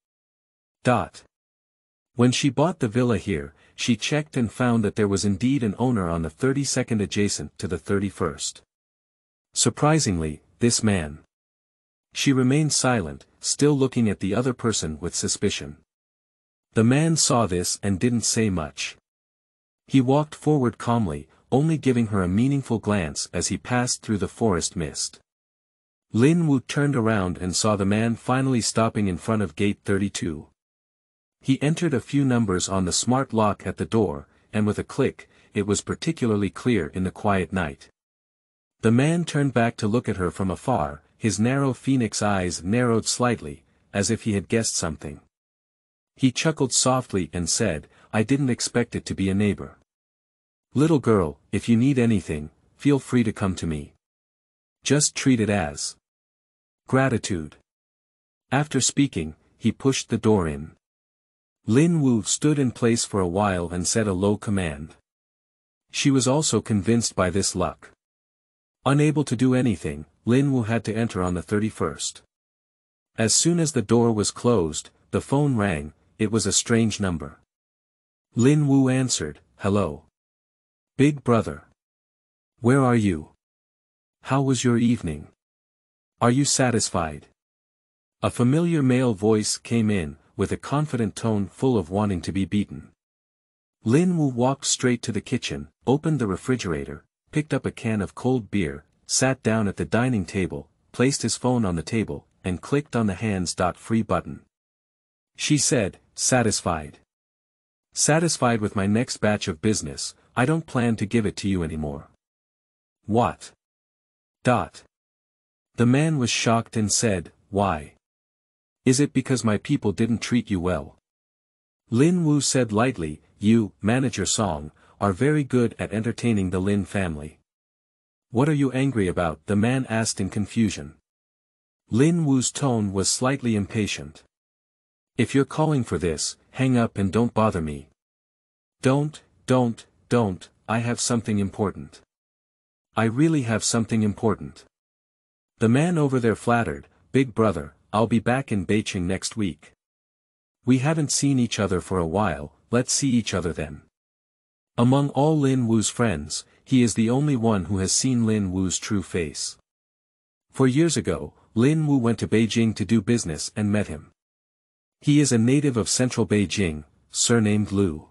When she bought the villa here, she checked and found that there was indeed an owner on the 32nd adjacent to the 31st. Surprisingly, this man. She remained silent, still looking at the other person with suspicion. The man saw this and didn't say much. He walked forward calmly, only giving her a meaningful glance as he passed through the forest mist. Lin Wu turned around and saw the man finally stopping in front of gate 32. He entered a few numbers on the smart lock at the door, and with a click, it was particularly clear in the quiet night. The man turned back to look at her from afar, his narrow phoenix eyes narrowed slightly, as if he had guessed something. He chuckled softly and said, "I didn't expect it to be a neighbor. Little girl, if you need anything, feel free to come to me. Just treat it as gratitude." After speaking, he pushed the door in. Lin Wu stood in place for a while and said a low command. She was also convinced by this luck. Unable to do anything, Lin Wu had to enter on the 31st. As soon as the door was closed, the phone rang. It was a strange number. Lin Wu answered, "Hello. Big brother. Where are you? How was your evening? Are you satisfied?" A familiar male voice came in, with a confident tone full of wanting to be beaten. Lin Wu walked straight to the kitchen, opened the refrigerator, picked up a can of cold beer, sat down at the dining table, placed his phone on the table, and clicked on the hands-free button. She said, "Satisfied. Satisfied with my next batch of business. I don't plan to give it to you anymore." "What?" The man was shocked and said, "Why? Is it because my people didn't treat you well?" Lin Wu said lightly, "You, manager Song, are very good at entertaining the Lin family." "What are you angry about?" the man asked in confusion. Lin Wu's tone was slightly impatient. "If you're calling for this, hang up and don't bother me." Don't, I have something important. I really have something important." The man over there flattered, "Big brother, I'll be back in Beijing next week. We haven't seen each other for a while, let's see each other then." Among all Lin Wu's friends, he is the only one who has seen Lin Wu's true face. 4 years ago, Lin Wu went to Beijing to do business and met him. He is a native of central Beijing, surnamed Lu.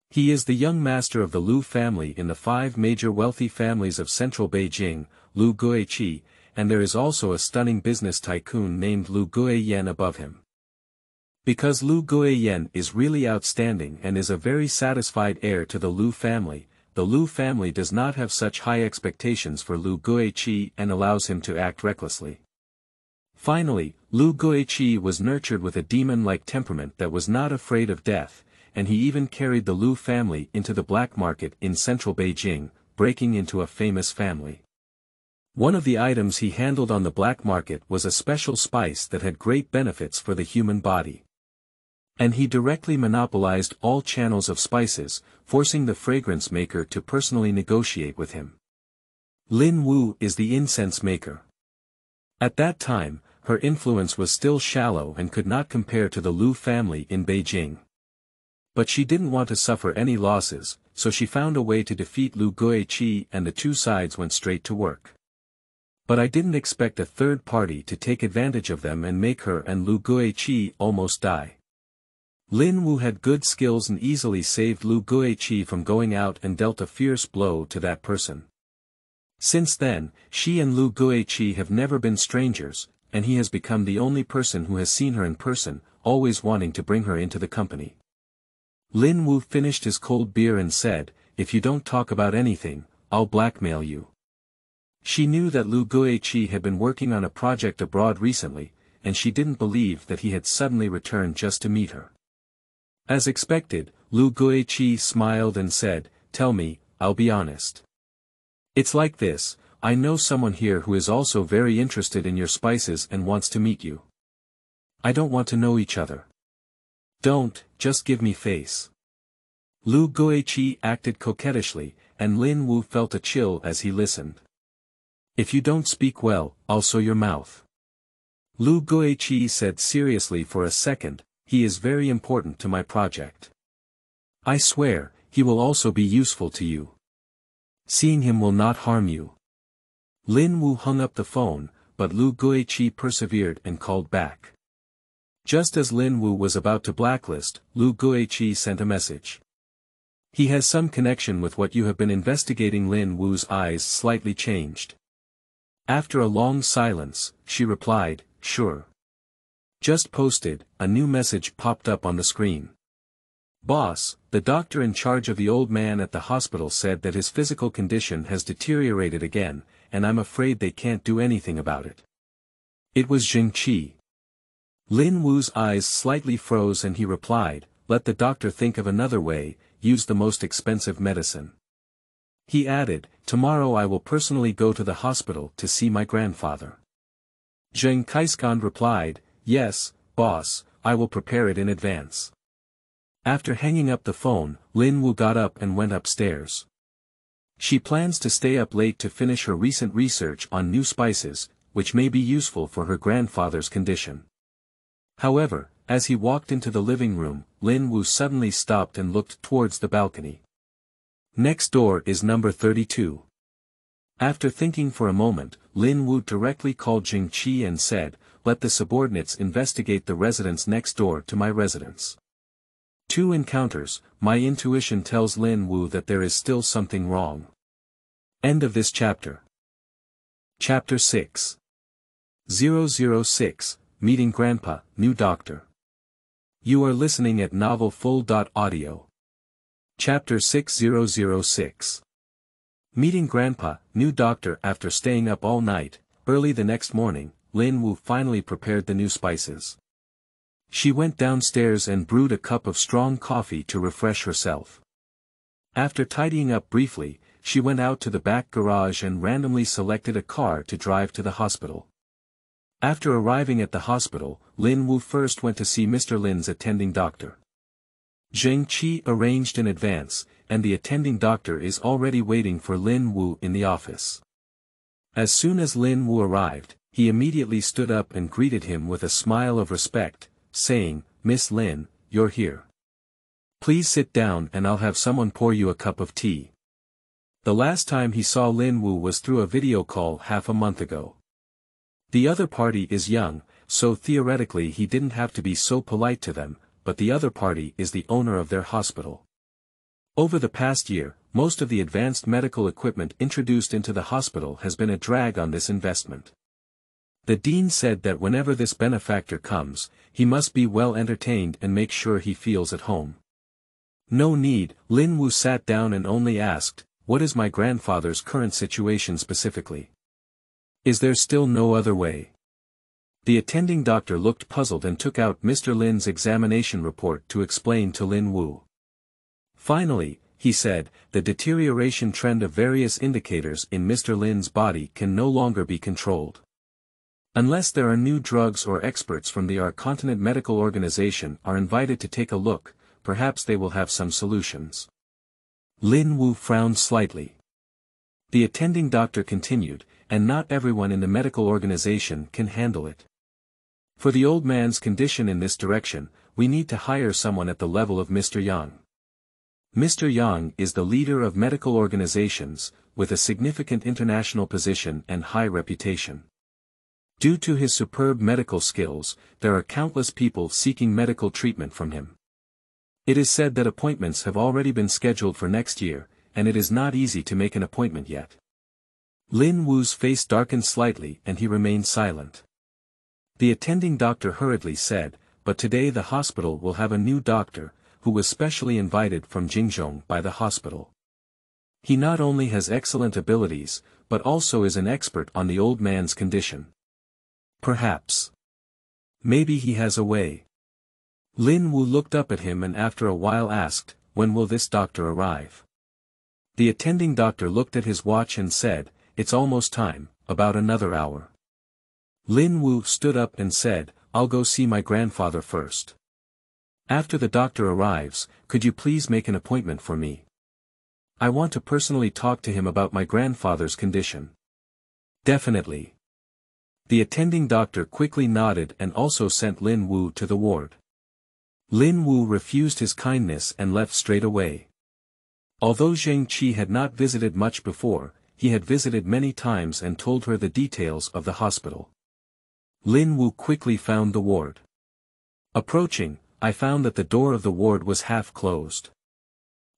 He is the young master of the Lu family in the 5 major wealthy families of central Beijing, Lu Guiqi, and there is also a stunning business tycoon named Lu Guiyan above him. Because Lu Guiyan is really outstanding and is a very satisfied heir to the Lu family, the Lu family does not have such high expectations for Lu Guiqi and allows him to act recklessly. Finally, Lu Guiqi was nurtured with a demon-like temperament that was not afraid of death, and he even carried the Lu family into the black market in central Beijing, breaking into a famous family. One of the items he handled on the black market was a special spice that had great benefits for the human body. And he directly monopolized all channels of spices, forcing the fragrance maker to personally negotiate with him. Lin Wu is the incense maker. At that time, her influence was still shallow and could not compare to the Lu family in Beijing. But she didn't want to suffer any losses, so she found a way to defeat Lu Guiqi and the 2 sides went straight to work. But I didn't expect a third party to take advantage of them and make her and Lu Guiqi almost die. Lin Wu had good skills and easily saved Lu Guiqi from going out and dealt a fierce blow to that person. Since then, she and Lu Guiqi have never been strangers, and he has become the only person who has seen her in person, always wanting to bring her into the company. Lin Wu finished his cold beer and said, "If you don't talk about anything, I'll blackmail you." She knew that Lu Guiqi had been working on a project abroad recently, and she didn't believe that he had suddenly returned just to meet her. As expected, Lu Guiqi smiled and said, "Tell me, I'll be honest. It's like this, I know someone here who is also very interested in your spices and wants to meet you. I don't want to know each other. Don't, just give me face." Lu Guiqi acted coquettishly, and Lin Wu felt a chill as he listened. "If you don't speak well, I'll sew your mouth." Lu Guiqi said seriously for a second, "He is very important to my project. I swear, he will also be useful to you. Seeing him will not harm you." Lin Wu hung up the phone, but Lu Guiqi persevered and called back. Just as Lin Wu was about to blacklist, Lu Guiqi sent a message. "He has some connection with what you have been investigating." Lin Wu's eyes slightly changed. After a long silence, she replied, "Sure. Just posted." A new message popped up on the screen. "Boss, the doctor in charge of the old man at the hospital said that his physical condition has deteriorated again, and I'm afraid they can't do anything about it." It was Qianqian. Lin Wu's eyes slightly froze and he replied, "Let the doctor think of another way, use the most expensive medicine." He added, "Tomorrow I will personally go to the hospital to see my grandfather." Qianqian replied, "Yes, boss, I will prepare it in advance." After hanging up the phone, Lin Wu got up and went upstairs. She plans to stay up late to finish her recent research on new spices, which may be useful for her grandfather's condition. However, as he walked into the living room, Lin Wu suddenly stopped and looked towards the balcony. Next door is number 32. After thinking for a moment, Lin Wu directly called Qianqian and said, "Let the subordinates investigate the residence next door to my residence." 2 encounters, my intuition tells Lin Wu that there is still something wrong. End of this chapter. Chapter 6. 006, Meeting Grandpa, New Doctor. You are listening at novelfull.audio. Chapter 6006. Meeting Grandpa, New Doctor. After staying up all night, early the next morning, Lin Wu finally prepared the new spices. She went downstairs and brewed a cup of strong coffee to refresh herself. After tidying up briefly, she went out to the back garage and randomly selected a car to drive to the hospital. After arriving at the hospital, Lin Wu first went to see Mr. Lin's attending doctor. Qianqian arranged in advance, and the attending doctor is already waiting for Lin Wu in the office. As soon as Lin Wu arrived, he immediately stood up and greeted him with a smile of respect, saying, "Miss Lin, you're here. Please sit down and I'll have someone pour you a cup of tea. The last time he saw Lin Wu was through a video call half a month ago. The other party is young, so theoretically he didn't have to be so polite to them, but the other party is the owner of their hospital. Over the past year, most of the advanced medical equipment introduced into the hospital has been a drag on this investment. The dean said that whenever this benefactor comes, he must be well entertained and make sure he feels at home. No need, Lin Wu sat down and only asked, "What is my grandfather's current situation specifically? Is there still no other way?" The attending doctor looked puzzled and took out Mr. Lin's examination report to explain to Lin Wu. Finally, he said, the deterioration trend of various indicators in Mr. Lin's body can no longer be controlled. Unless there are new drugs or experts from the continent medical organization are invited to take a look, perhaps they will have some solutions. Lin Wu frowned slightly. The attending doctor continued, and not everyone in the medical organization can handle it. For the old man's condition in this direction, we need to hire someone at the level of Mr. Yang. Mr. Yang is the leader of medical organizations, with a significant international position and high reputation. Due to his superb medical skills, there are countless people seeking medical treatment from him. It is said that appointments have already been scheduled for next year, and it is not easy to make an appointment yet. Lin Wu's face darkened slightly and he remained silent. The attending doctor hurriedly said, "But today the hospital will have a new doctor, who was specially invited from Jingzhong by the hospital. He not only has excellent abilities, but also is an expert on the old man's condition. Perhaps. Maybe he has a way." Lin Wu looked up at him and after a while asked, "When will this doctor arrive?" The attending doctor looked at his watch and said, "It's almost time, about another hour." Lin Wu stood up and said, "I'll go see my grandfather first. After the doctor arrives, could you please make an appointment for me? I want to personally talk to him about my grandfather's condition." "Definitely." The attending doctor quickly nodded and also sent Lin Wu to the ward. Lin Wu refused his kindness and left straight away. Although Zheng Qi had not visited much before, he had visited many times and told her the details of the hospital. Lin Wu quickly found the ward. Approaching, I found that the door of the ward was half closed.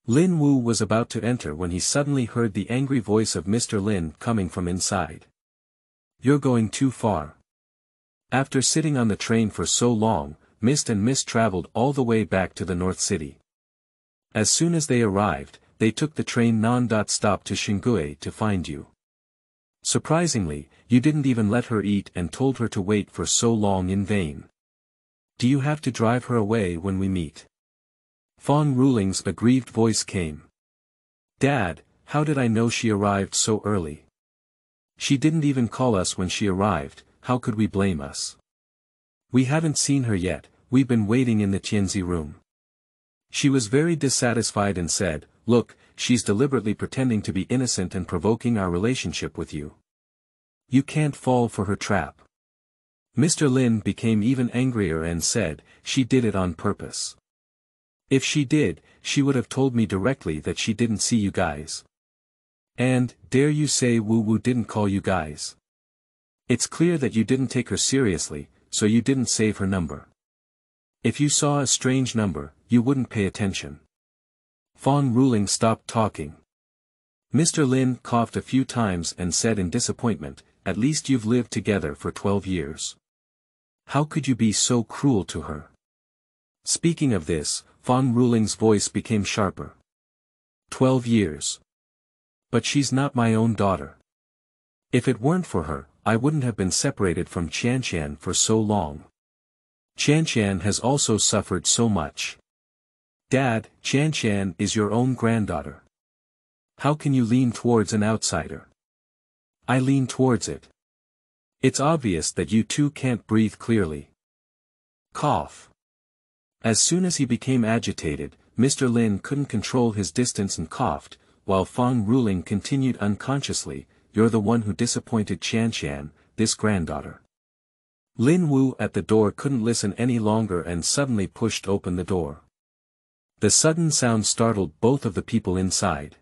Lin Wu was about to enter when he suddenly heard the angry voice of Mr. Lin coming from inside. "You're going too far. After sitting on the train for so long, Mist and Miss traveled all the way back to the North City. As soon as they arrived, they took the train non-stop to Xingue to find you. Surprisingly, you didn't even let her eat and told her to wait for so long in vain. Do you have to drive her away when we meet?" Fong Ruling's aggrieved voice came. "Dad, how did I know she arrived so early? She didn't even call us when she arrived, how could we blame us? We haven't seen her yet, we've been waiting in the Tianzi room." She was very dissatisfied and said, "Look, she's deliberately pretending to be innocent and provoking our relationship with you. You can't fall for her trap." Mr. Lin became even angrier and said, "She did it on purpose. If she did, she would have told me directly that she didn't see you guys. And, dare you say Wu Wu didn't call you guys? It's clear that you didn't take her seriously, so you didn't save her number. If you saw a strange number, you wouldn't pay attention." Fong Ruling stopped talking. Mr. Lin coughed a few times and said in disappointment, "At least you've lived together for 12 years. How could you be so cruel to her?" Speaking of this, Fong Ruling's voice became sharper. 12 years. But she's not my own daughter. If it weren't for her, I wouldn't have been separated from Qianqian for so long. Qianqian has also suffered so much. Dad, Qianqian is your own granddaughter. How can you lean towards an outsider? I lean towards it. It's obvious that you two can't breathe clearly. Cough. As soon as he became agitated, Mr. Lin couldn't control his distance and coughed, while Fong Ruling continued unconsciously, "You're the one who disappointed Qianqian, this granddaughter." Lin Wu at the door couldn't listen any longer and suddenly pushed open the door. The sudden sound startled both of the people inside.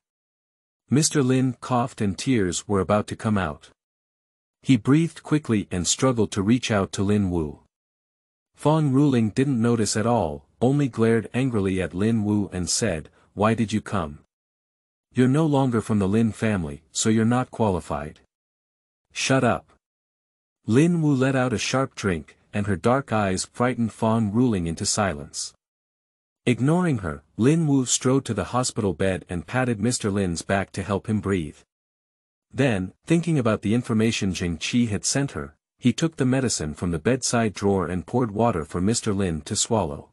Mr. Lin coughed and tears were about to come out. He breathed quickly and struggled to reach out to Lin Wu. Fong Ruling didn't notice at all, only glared angrily at Lin Wu and said, "Why did you come? You're no longer from the Lin family, so you're not qualified." "Shut up." Lin Wu let out a sharp drink, and her dark eyes frightened Fong Ruling into silence. Ignoring her, Lin Wu strode to the hospital bed and patted Mr. Lin's back to help him breathe. Then, thinking about the information Qiang had sent her, he took the medicine from the bedside drawer and poured water for Mr. Lin to swallow.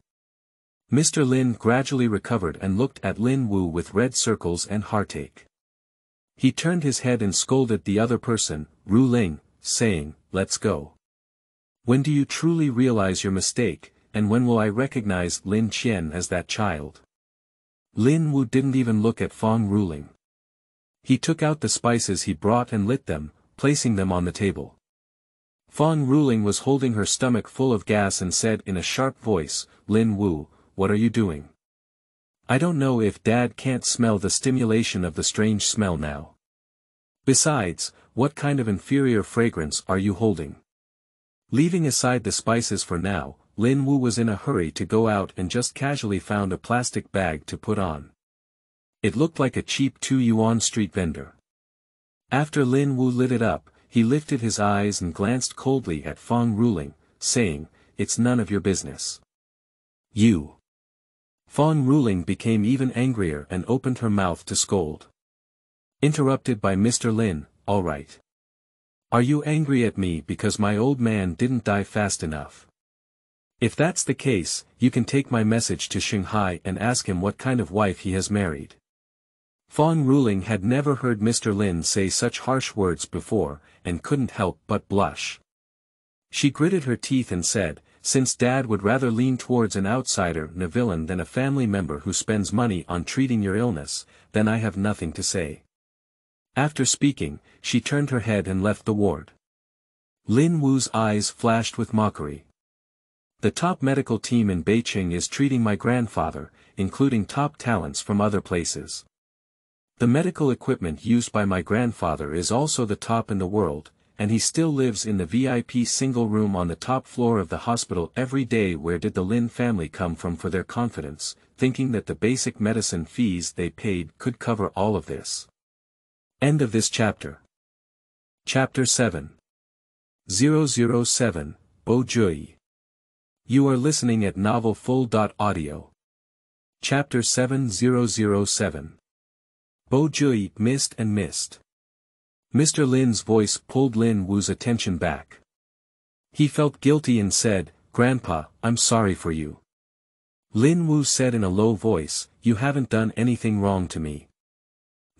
Mr. Lin gradually recovered and looked at Lin Wu with red circles and heartache. He turned his head and scolded the other person, Ru Ling, saying, "Let's go. When do you truly realize your mistake, and when will I recognize Lin Qian as that child?" Lin Wu didn't even look at Fong Ruling. He took out the spices he brought and lit them, placing them on the table. Fong Ruling was holding her stomach full of gas and said in a sharp voice, "Lin Wu, what are you doing? I don't know if Dad can't smell the stimulation of the strange smell now. Besides, what kind of inferior fragrance are you holding?" Leaving aside the spices for now, Lin Wu was in a hurry to go out and just casually found a plastic bag to put on. It looked like a cheap 2 yuan street vendor. After Lin Wu lit it up, he lifted his eyes and glanced coldly at Fong Ruling, saying, "It's none of your business." "You." Fong Ruling became even angrier and opened her mouth to scold. Interrupted by Mr. Lin, "All right. Are you angry at me because my old man didn't die fast enough? If that's the case, you can take my message to Shanghai and ask him what kind of wife he has married." Fong Ruling had never heard Mr. Lin say such harsh words before, and couldn't help but blush. She gritted her teeth and said, "Since Dad would rather lean towards an outsider and a villain than a family member who spends money on treating your illness, then I have nothing to say." After speaking, she turned her head and left the ward. Lin Wu's eyes flashed with mockery. "The top medical team in Beijing is treating my grandfather, including top talents from other places. The medical equipment used by my grandfather is also the top in the world, and he still lives in the VIP single room on the top floor of the hospital every day. Where did the Lin family come from for their confidence, thinking that the basic medicine fees they paid could cover all of this?" End of this chapter. Chapter 7. 007, Bo Jui. You are listening at novelfull.audio. Chapter 7007. Bo Jui missed and missed. Mr. Lin's voice pulled Lin Wu's attention back. He felt guilty and said, "Grandpa, I'm sorry for you." Lin Wu said in a low voice, "You haven't done anything wrong to me.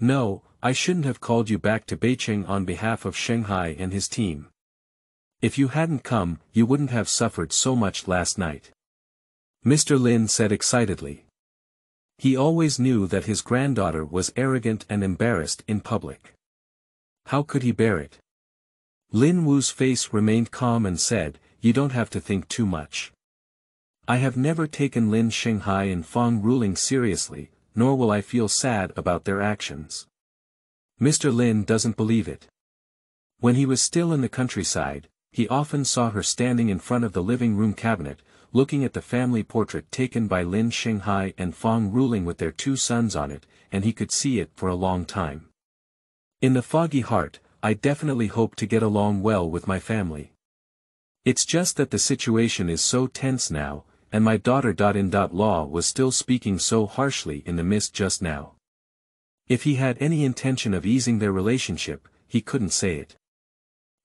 No, I shouldn't have called you back to Beijing on behalf of Shanghai and his team. If you hadn't come, you wouldn't have suffered so much last night," Mr. Lin said excitedly. He always knew that his granddaughter was arrogant and embarrassed in public. How could he bear it? Lin Wu's face remained calm and said, "You don't have to think too much. I have never taken Lin Shanghai and Fong Ruling seriously, nor will I feel sad about their actions." Mr. Lin doesn't believe it. When he was still in the countryside, he often saw her standing in front of the living room cabinet, looking at the family portrait taken by Lin Shanghai and Fong Ruling with their 2 sons on it, and he could see it for a long time. In the foggy heart, I definitely hope to get along well with my family. It's just that the situation is so tense now, and my daughter-in-law was still speaking so harshly in the mist just now. If he had any intention of easing their relationship, he couldn't say it.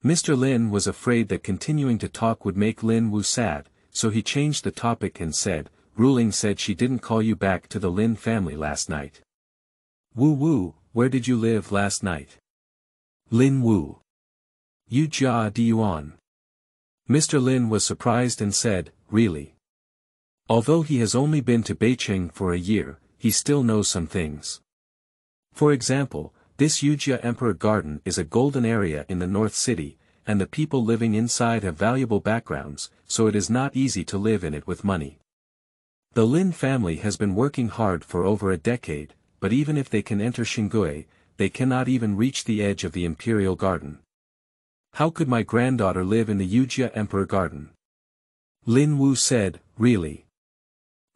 Mr. Lin was afraid that continuing to talk would make Lin Wu sad, so he changed the topic and said, "Ruling said she didn't call you back to the Lin family last night. Wu, where did you live last night?" Lin Wu. Jia Yuan. Mr. Lin was surprised and said, "Really?" Although he has only been to Beijing for a year, he still knows some things. For example, this Yujia Emperor Garden is a golden area in the North City, and the people living inside have valuable backgrounds, so it is not easy to live in it with money. The Lin family has been working hard for over a decade, but even if they can enter Xinggui, they cannot even reach the edge of the imperial garden. How could my granddaughter live in the Yujia Emperor Garden? Lin Wu said, really.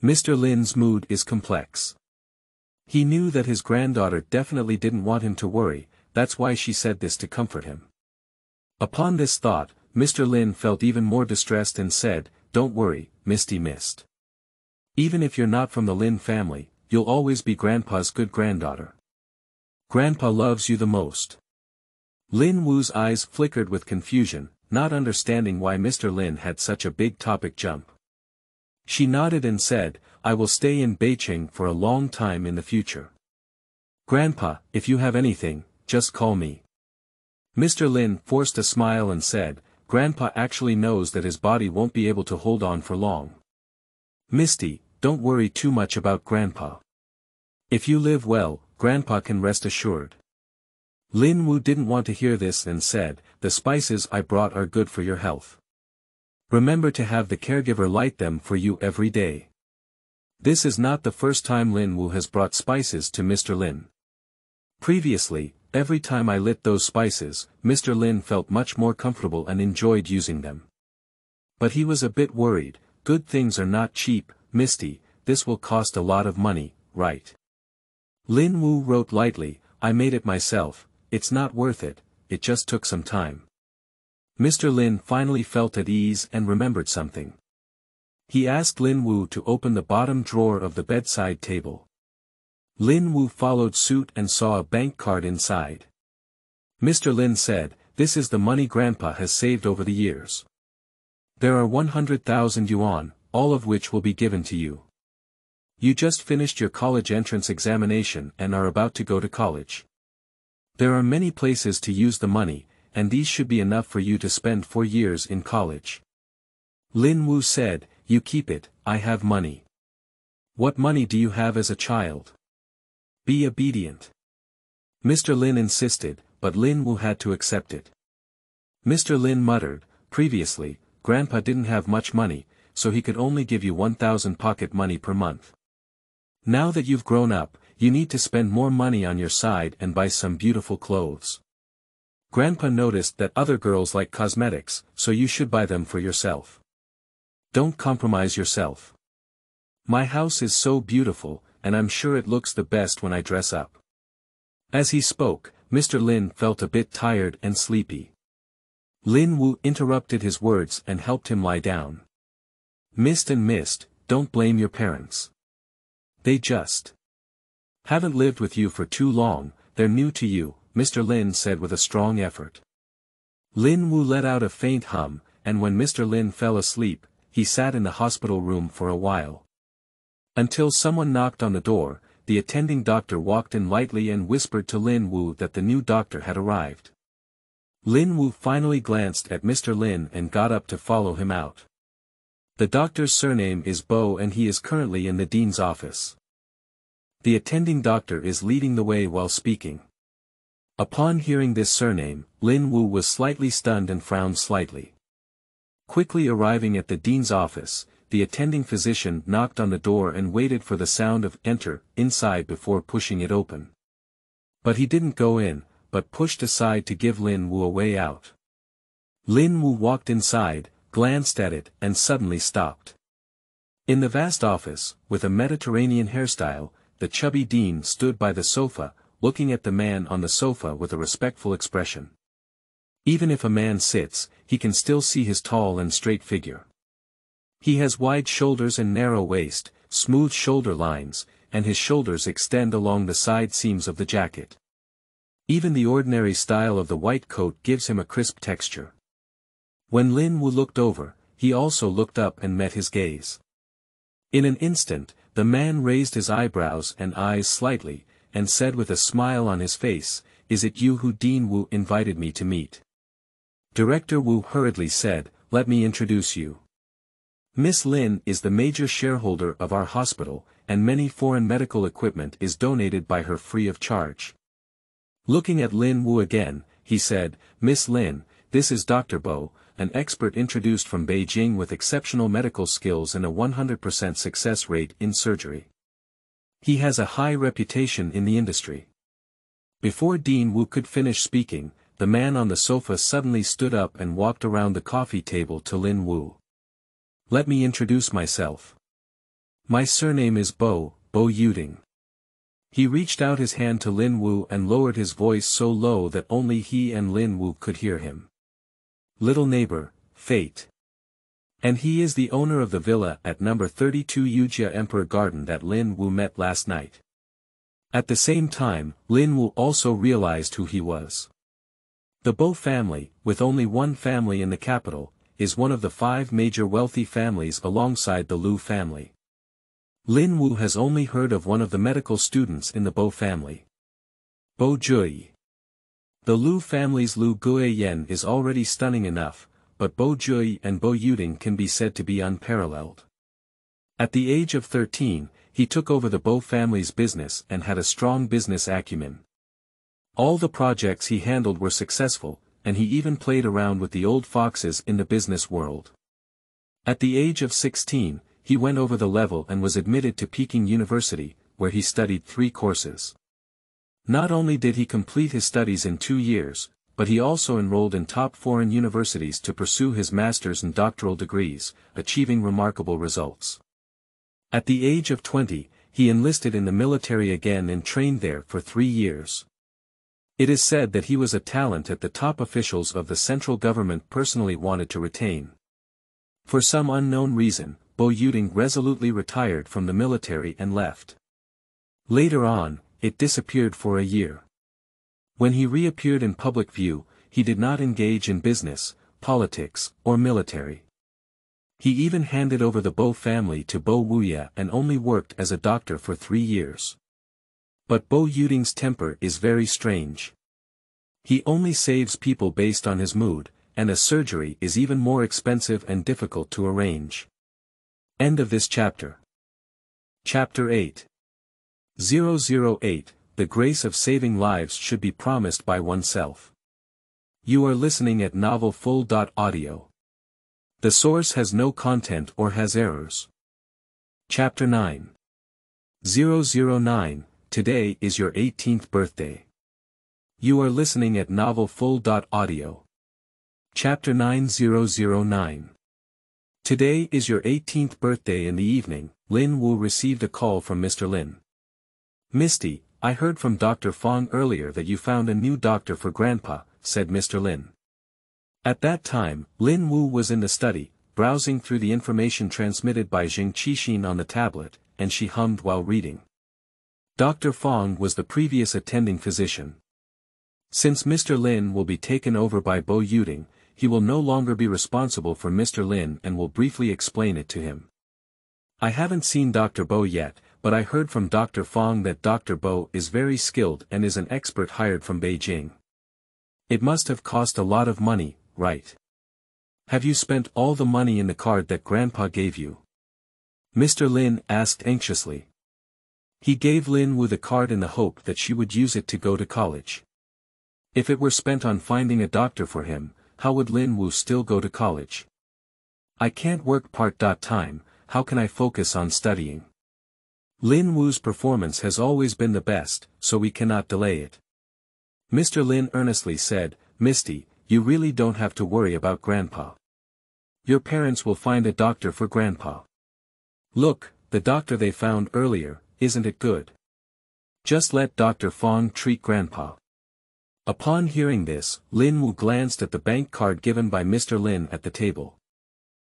Mr. Lin's mood is complex. He knew that his granddaughter definitely didn't want him to worry, that's why she said this to comfort him. Upon this thought, Mr. Lin felt even more distressed and said, don't worry, Misty Mist. Even if you're not from the Lin family, you'll always be Grandpa's good granddaughter. Grandpa loves you the most. Lin Wu's eyes flickered with confusion, not understanding why Mr. Lin had such a big topic jump. She nodded and said, I will stay in Beijing for a long time in the future. Grandpa, if you have anything, just call me. Mr. Lin forced a smile and said, Grandpa actually knows that his body won't be able to hold on for long. Misty, don't worry too much about Grandpa. If you live well, Grandpa can rest assured. Lin Wu didn't want to hear this and said, the spices I brought are good for your health. Remember to have the caregiver light them for you every day. This is not the first time Lin Wu has brought spices to Mr. Lin. Previously, every time I lit those spices, Mr. Lin felt much more comfortable and enjoyed using them. But he was a bit worried, good things are not cheap, Misty, this will cost a lot of money, right? Lin Wu wrote lightly, I made it myself, it's not worth it, it just took some time. Mr. Lin finally felt at ease and remembered something. He asked Lin Wu to open the bottom drawer of the bedside table. Lin Wu followed suit and saw a bank card inside. Mr. Lin said, this is the money Grandpa has saved over the years. There are 100,000 yuan, all of which will be given to you. You just finished your college entrance examination and are about to go to college. There are many places to use the money, and these should be enough for you to spend 4 years in college. Lin Wu said, you keep it, I have money. What money do you have as a child? Be obedient. Mr. Lin insisted, but Lin Wu had to accept it. Mr. Lin muttered, previously, Grandpa didn't have much money, so he could only give you 1,000 pocket money per month. Now that you've grown up, you need to spend more money on your side and buy some beautiful clothes. Grandpa noticed that other girls like cosmetics, so you should buy them for yourself. Don't compromise yourself. My house is so beautiful, and I'm sure it looks the best when I dress up. As he spoke, Mr. Lin felt a bit tired and sleepy. Lin Wu interrupted his words and helped him lie down. Mist, don't blame your parents. They just haven't lived with you for too long, they're new to you, Mr. Lin said with a strong effort. Lin Wu let out a faint hum, and when Mr. Lin fell asleep, he sat in the hospital room for a while. Until someone knocked on the door, the attending doctor walked in lightly and whispered to Lin Wu that the new doctor had arrived. Lin Wu finally glanced at Mr. Lin and got up to follow him out. The doctor's surname is Bo and he is currently in the dean's office. The attending doctor is leading the way while speaking. Upon hearing this surname, Lin Wu was slightly stunned and frowned slightly. Quickly arriving at the dean's office, the attending physician knocked on the door and waited for the sound of enter inside before pushing it open. But he didn't go in, but pushed aside to give Lin Wu a way out. Lin Wu walked inside, glanced at it and suddenly stopped. In the vast office, with a Mediterranean hairstyle, the chubby dean stood by the sofa, looking at the man on the sofa with a respectful expression. Even if a man sits, he can still see his tall and straight figure. He has wide shoulders and narrow waist, smooth shoulder lines, and his shoulders extend along the side seams of the jacket. Even the ordinary style of the white coat gives him a crisp texture. When Lin Wu looked over, he also looked up and met his gaze. In an instant, the man raised his eyebrows and eyes slightly, and said with a smile on his face, "Is it you who Dean Wu invited me to meet?" Director Wu hurriedly said, "Let me introduce you. Miss Lin is the major shareholder of our hospital, and many foreign medical equipment is donated by her free of charge." Looking at Lin Wu again, he said, "Miss Lin, this is Dr. Bo, an expert introduced from Beijing with exceptional medical skills and a 100% success rate in surgery. He has a high reputation in the industry. Before Lin Wu could finish speaking, the man on the sofa suddenly stood up and walked around the coffee table to Lin Wu. "Let me introduce myself. My surname is Bo Yuding." He reached out his hand to Lin Wu and lowered his voice so low that only he and Lin Wu could hear him. "Little neighbor, Fate. And he is the owner of the villa at number 32 Yujia Emperor Garden that Lin Wu met last night." At the same time, Lin Wu also realized who he was. The Bo family, with only one family in the capital, is one of the 5 major wealthy families alongside the Lu family. Lin Wu has only heard of one of the medical students in the Bo family. Bo Jui. The Lu family's Lu Guiyan is already stunning enough, but Bo Jui and Bo Yuding can be said to be unparalleled. At the age of 13, he took over the Bo family's business and had a strong business acumen. All the projects he handled were successful, and he even played around with the old foxes in the business world. At the age of 16, he went over the level and was admitted to Peking University, where he studied 3 courses. Not only did he complete his studies in 2 years, but he also enrolled in top foreign universities to pursue his master's and doctoral degrees, achieving remarkable results. At the age of 20, he enlisted in the military again and trained there for 3 years. It is said that he was a talent that the top officials of the central government personally wanted to retain. For some unknown reason, Bo Yuding resolutely retired from the military and left. Later on, it disappeared for a year. When he reappeared in public view, he did not engage in business, politics, or military. He even handed over the Bo family to Bo Wuya and only worked as a doctor for 3 years. But Bo Yuding's temper is very strange. He only saves people based on his mood, and a surgery is even more expensive and difficult to arrange. End of this chapter. Chapter 8. 008, The grace of saving lives should be promised by oneself. You are listening at novelfull.audio. The source has no content or has errors. Chapter 9. 009, Today is your 18th birthday. You are listening at novelfull.audio. Chapter 9009. Today is your 18th birthday. In the evening, Lin Wu received a call from Mr. Lin. "Misty, I heard from Dr. Fong earlier that you found a new doctor for Grandpa," said Mr. Lin. At that time, Lin Wu was in the study, browsing through the information transmitted by Qianqian on the tablet, and she hummed while reading. Dr. Fong was the previous attending physician. Since Mr. Lin will be taken over by Bo Yuding, he will no longer be responsible for Mr. Lin and will briefly explain it to him. "I haven't seen Dr. Bo yet, but I heard from Dr. Fong that Dr. Bo is very skilled and is an expert hired from Beijing. It must have cost a lot of money, right? Have you spent all the money in the card that Grandpa gave you?" Mr. Lin asked anxiously. He gave Lin Wu the card in the hope that she would use it to go to college. If it were spent on finding a doctor for him, how would Lin Wu still go to college? "I can't work part-time, how can I focus on studying? Lin Wu's performance has always been the best, so we cannot delay it." Mr. Lin earnestly said, "Misty, you really don't have to worry about Grandpa. Your parents will find a doctor for Grandpa. Look, the doctor they found earlier, isn't it good? Just let Dr. Fong treat Grandpa." Upon hearing this, Lin Wu glanced at the bank card given by Mr. Lin at the table.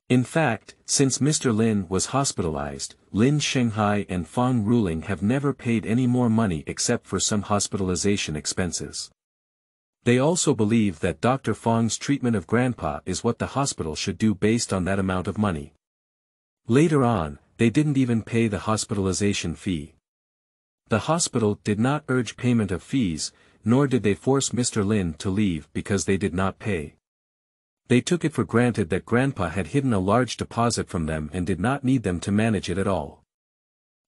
In fact, since Mr. Lin was hospitalized, Lin Shanghai and Fong Ruling have never paid any more money except for some hospitalization expenses. They also believe that Dr. Fong's treatment of Grandpa is what the hospital should do based on that amount of money. Later on, they didn't even pay the hospitalization fee. The hospital did not urge payment of fees, nor did they force Mr. Lin to leave because they did not pay. They took it for granted that Grandpa had hidden a large deposit from them and did not need them to manage it at all.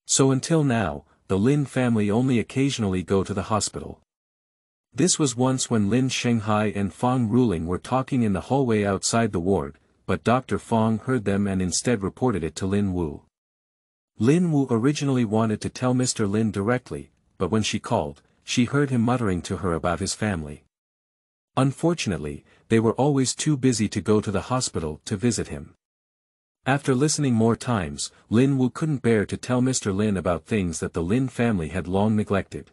So until now, the Lin family only occasionally go to the hospital. This was once when Lin Shanghai and Fang Ruling were talking in the hallway outside the ward, but Dr. Fang heard them and instead reported it to Lin Wu. Lin Wu originally wanted to tell Mr. Lin directly, but when she called, she heard him muttering to her about his family. Unfortunately, they were always too busy to go to the hospital to visit him. After listening more times, Lin Wu couldn't bear to tell Mr. Lin about things that the Lin family had long neglected.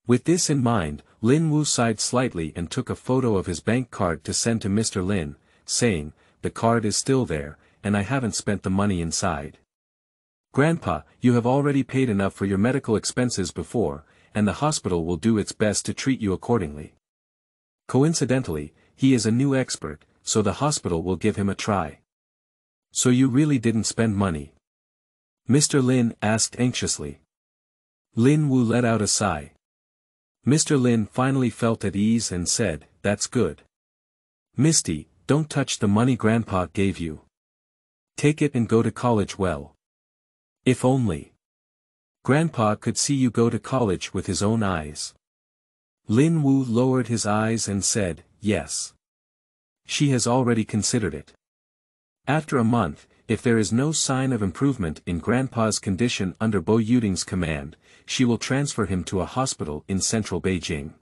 With this in mind, Lin Wu sighed slightly and took a photo of his bank card to send to Mr. Lin, saying, "The card is still there, and I haven't spent the money inside. Grandpa, you have already paid enough for your medical expenses before, and the hospital will do its best to treat you accordingly. Coincidentally, he is a new expert, so the hospital will give him a try." "So you really didn't spend money?" Mr. Lin asked anxiously. Lin Wu let out a sigh. Mr. Lin finally felt at ease and said, "That's good. Misty, don't touch the money Grandpa gave you. Take it and go to college well. If only Grandpa could see you go to college with his own eyes." Lin Wu lowered his eyes and said, "Yes. She has already considered it. After a month, if there is no sign of improvement in Grandpa's condition under Bo Yuding's command, she will transfer him to a hospital in central Beijing.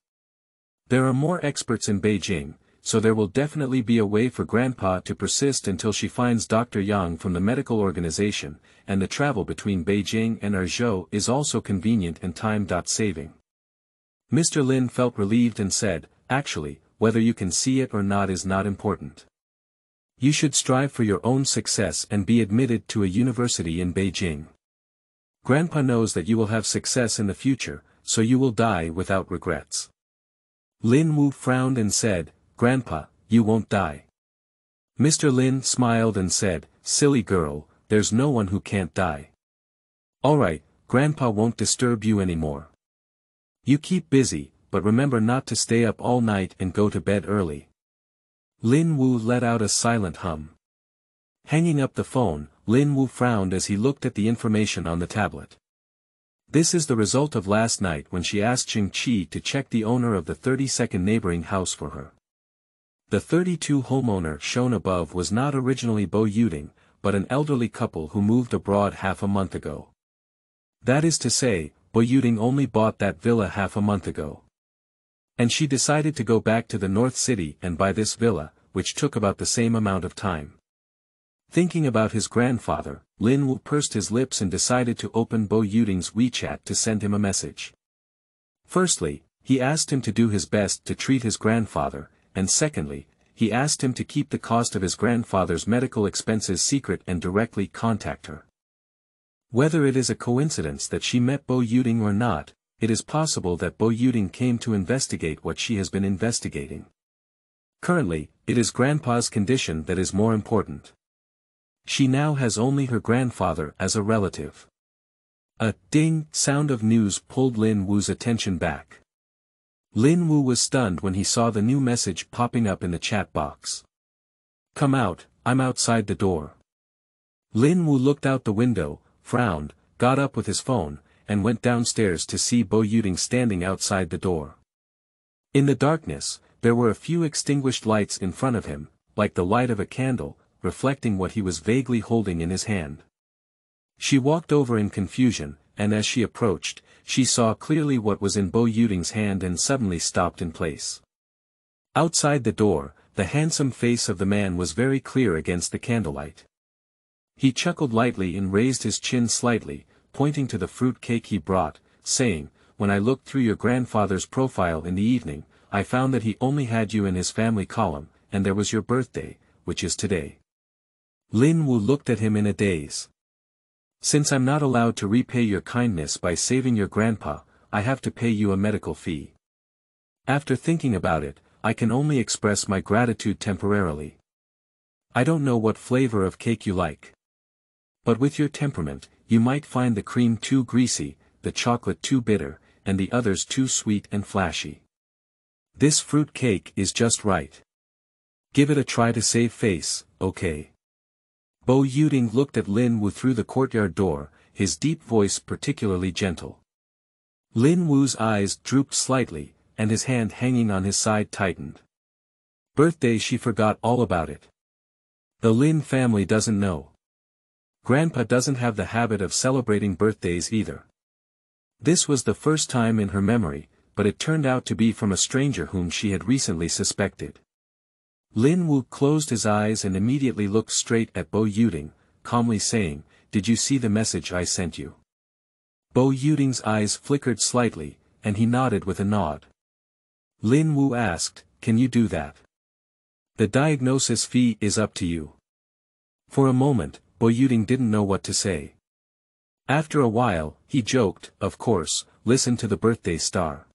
There are more experts in Beijing, so there will definitely be a way for Grandpa to persist until she finds Dr. Yang from the medical organization, and the travel between Beijing and Arzhou is also convenient and time-saving." Mr. Lin felt relieved and said, "Actually, whether you can see it or not is not important. You should strive for your own success and be admitted to a university in Beijing. Grandpa knows that you will have success in the future, so you will die without regrets." Lin Wu frowned and said, "Grandpa, you won't die." Mr. Lin smiled and said, "Silly girl, there's no one who can't die. Alright, Grandpa won't disturb you anymore. You keep busy, but remember not to stay up all night and go to bed early." Lin Wu let out a silent hum. Hanging up the phone, Lin Wu frowned as he looked at the information on the tablet. This is the result of last night when she asked Qi to check the owner of the 32nd neighboring house for her. The 32 homeowner shown above was not originally Bo Yuding, but an elderly couple who moved abroad half a month ago. That is to say, Bo Yuding only bought that villa half a month ago. And she decided to go back to the North City and buy this villa, which took about the same amount of time. Thinking about his grandfather, Lin Wu pursed his lips and decided to open Bo Yuding's WeChat to send him a message. Firstly, he asked him to do his best to treat his grandfather, and secondly, he asked him to keep the cost of his grandfather's medical expenses secret and directly contact her. Whether it is a coincidence that she met Bo Yuding or not, it is possible that Bo Yuding came to investigate what she has been investigating. Currently, it is Grandpa's condition that is more important. She now has only her grandfather as a relative. A ding sound of news pulled Lin Wu's attention back. Lin Wu was stunned when he saw the new message popping up in the chat box. "Come out, I'm outside the door." Lin Wu looked out the window, frowned, got up with his phone, and went downstairs to see Bo Yuding standing outside the door. In the darkness, there were a few extinguished lights in front of him, like the light of a candle, reflecting what he was vaguely holding in his hand. She walked over in confusion, and as she approached, she saw clearly what was in Bo Yuding's hand and suddenly stopped in place. Outside the door, the handsome face of the man was very clear against the candlelight. He chuckled lightly and raised his chin slightly, pointing to the fruit cake he brought, saying, "When I looked through your grandfather's profile in the evening, I found that he only had you in his family column, and there was your birthday, which is today." Lin Wu looked at him in a daze. "Since I'm not allowed to repay your kindness by saving your grandpa, I have to pay you a medical fee. After thinking about it, I can only express my gratitude temporarily. I don't know what flavor of cake you like. But with your temperament, you might find the cream too greasy, the chocolate too bitter, and the others too sweet and flashy. This fruit cake is just right. Give it a try to save face, okay?" Bo Yuding looked at Lin Wu through the courtyard door, his deep voice particularly gentle. Lin Wu's eyes drooped slightly, and his hand hanging on his side tightened. Birthday, she forgot all about it. The Lin family doesn't know. Grandpa doesn't have the habit of celebrating birthdays either. This was the first time in her memory, but it turned out to be from a stranger whom she had recently suspected. Lin Wu closed his eyes and immediately looked straight at Bo Yuding, calmly saying, "Did you see the message I sent you?" Bo Yuding's eyes flickered slightly, and he nodded with a nod. Lin Wu asked, "Can you do that? The diagnosis fee is up to you." For a moment, Bo Yuding didn't know what to say. After a while, he joked, "Of course, listen to the birthday star.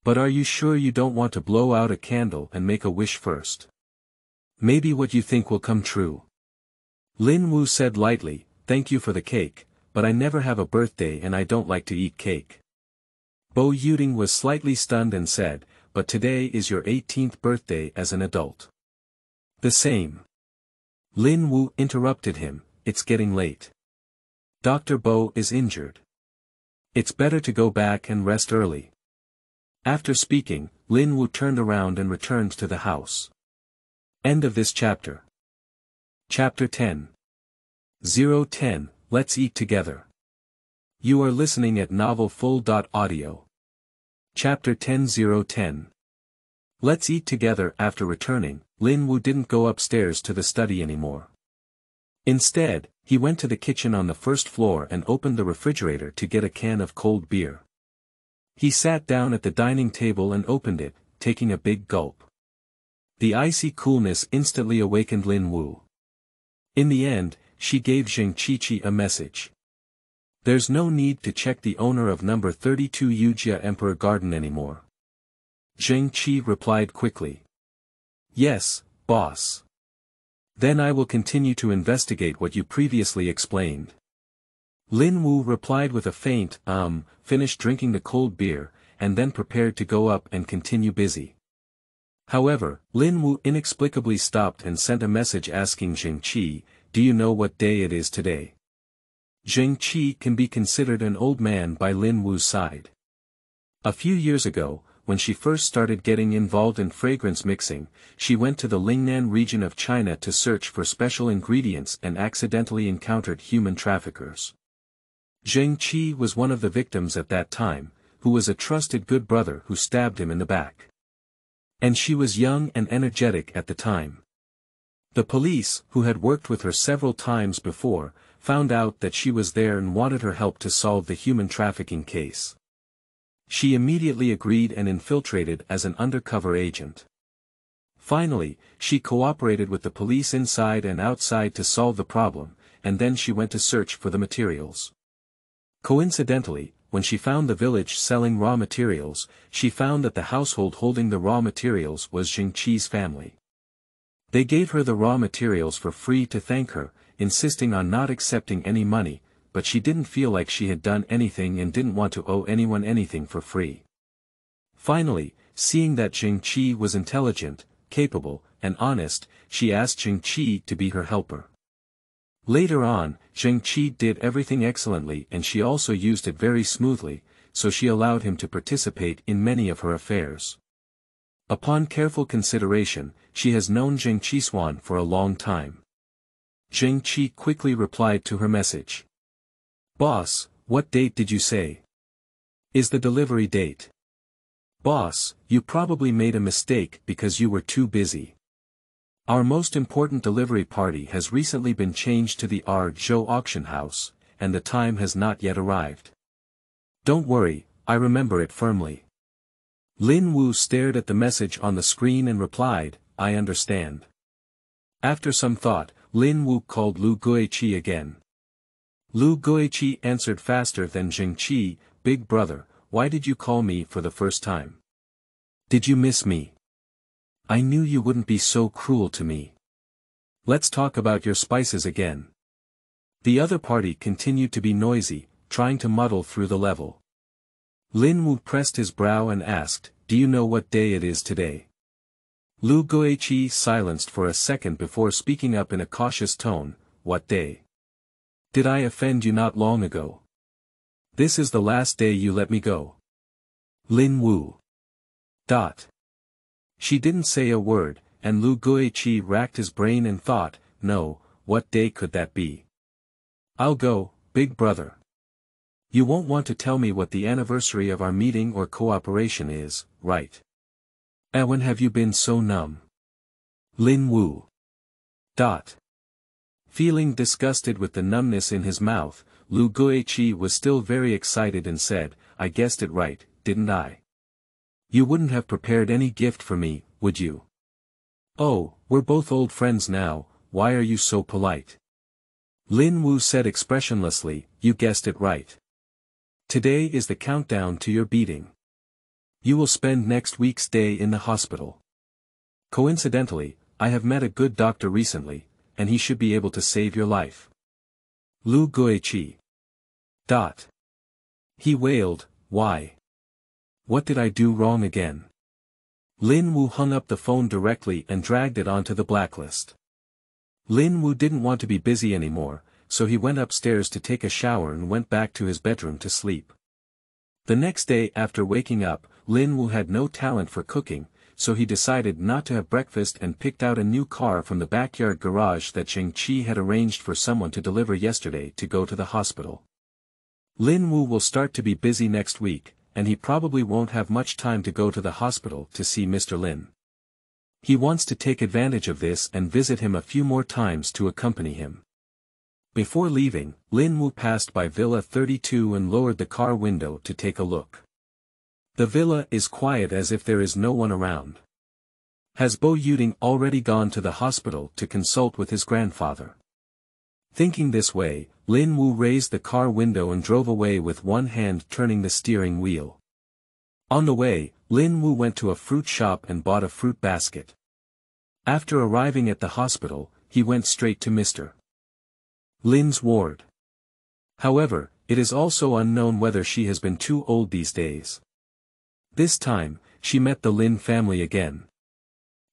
But are you sure you don't want to blow out a candle and make a wish first? Maybe what you think will come true." Lin Wu said lightly, "Thank you for the cake, but I never have a birthday and I don't like to eat cake." Bo Yuding was slightly stunned and said, "But today is your 18th birthday as an adult." "The same." Lin Wu interrupted him, "It's getting late. Dr. Bo is injured. It's better to go back and rest early." After speaking, Lin Wu turned around and returned to the house. End of this chapter. Chapter 10. 010, Let's Eat Together. You are listening at novelfull.audio. Chapter 10. Let's Eat Together. After returning, Lin Wu didn't go upstairs to the study anymore. Instead, he went to the kitchen on the first floor and opened the refrigerator to get a can of cold beer. He sat down at the dining table and opened it, taking a big gulp. The icy coolness instantly awakened Lin Wu. In the end, she gave Qianqian a message. "There's no need to check the owner of number 32 Yujia Emperor Garden anymore." Qianqian replied quickly. "Yes, boss. Then I will continue to investigate what you previously explained." Lin Wu replied with a faint, finished drinking the cold beer, and then prepared to go up and continue busy. However, Lin Wu inexplicably stopped and sent a message asking Qianqian, "Do you know what day it is today?" Qianqian can be considered an old man by Lin Wu's side. A few years ago, when she first started getting involved in fragrance mixing, she went to the Lingnan region of China to search for special ingredients and accidentally encountered human traffickers. Qianqian was one of the victims at that time, who was a trusted good brother who stabbed him in the back. And she was young and energetic at the time. The police, who had worked with her several times before, found out that she was there and wanted her help to solve the human trafficking case. She immediately agreed and infiltrated as an undercover agent. Finally, she cooperated with the police inside and outside to solve the problem, and then she went to search for the materials. Coincidentally, when she found the village selling raw materials, she found that the household holding the raw materials was Qianqian's family. They gave her the raw materials for free to thank her, insisting on not accepting any money, but she didn't feel like she had done anything and didn't want to owe anyone anything for free. Finally, seeing that Qianqian was intelligent, capable, and honest, she asked Qianqian to be her helper. Later on, Qianqian did everything excellently and she also used it very smoothly, so she allowed him to participate in many of her affairs. Upon careful consideration, she has known Qianqian for a long time. Qianqian quickly replied to her message. "Boss, what date did you say? Is the delivery date?" "Boss, you probably made a mistake because you were too busy. Our most important delivery party has recently been changed to the Zhou auction house, and the time has not yet arrived." "Don't worry, I remember it firmly." Lin Wu stared at the message on the screen and replied, "I understand." After some thought, Lin Wu called Lu Guiqi again. Lu Guiqi answered faster than Qianqian, "Big brother, why did you call me for the first time? Did you miss me? I knew you wouldn't be so cruel to me. Let's talk about your spices again." The other party continued to be noisy, trying to muddle through the level. Lin Wu pressed his brow and asked, "Do you know what day it is today?" Lu Guiqi silenced for a second before speaking up in a cautious tone, "What day? Did I offend you not long ago? This is the last day you let me go." Lin Wu. She didn't say a word, and Lu Guiqi racked his brain and thought, no, what day could that be? I'll go, big brother. You won't want to tell me what the anniversary of our meeting or cooperation is, right? When have you been so numb? Lin Wu. Feeling disgusted with the numbness in his mouth, Lu Guiqi was still very excited and said, I guessed it right, didn't I? You wouldn't have prepared any gift for me, would you? Oh, we're both old friends now, why are you so polite? Lin Wu said expressionlessly, you guessed it right. Today is the countdown to your beating. You will spend next week's day in the hospital. Coincidentally, I have met a good doctor recently, and he should be able to save your life. Lu Guiqi. He wailed, why? What did I do wrong again? Lin Wu hung up the phone directly and dragged it onto the blacklist. Lin Wu didn't want to be busy anymore, so he went upstairs to take a shower and went back to his bedroom to sleep. The next day after waking up, Lin Wu had no talent for cooking, so he decided not to have breakfast and picked out a new car from the backyard garage that Qiang had arranged for someone to deliver yesterday to go to the hospital. Lin Wu will start to be busy next week, and he probably won't have much time to go to the hospital to see Mr. Lin. He wants to take advantage of this and visit him a few more times to accompany him. Before leaving, Lin Wu passed by Villa 32 and lowered the car window to take a look. The villa is quiet as if there is no one around. Has Bo Yuding already gone to the hospital to consult with his grandfather? Thinking this way, Lin Wu raised the car window and drove away with one hand turning the steering wheel. On the way, Lin Wu went to a fruit shop and bought a fruit basket. After arriving at the hospital, he went straight to Mr. Lin's ward. However, it is also unknown whether she has been too old these days. This time, she met the Lin family again.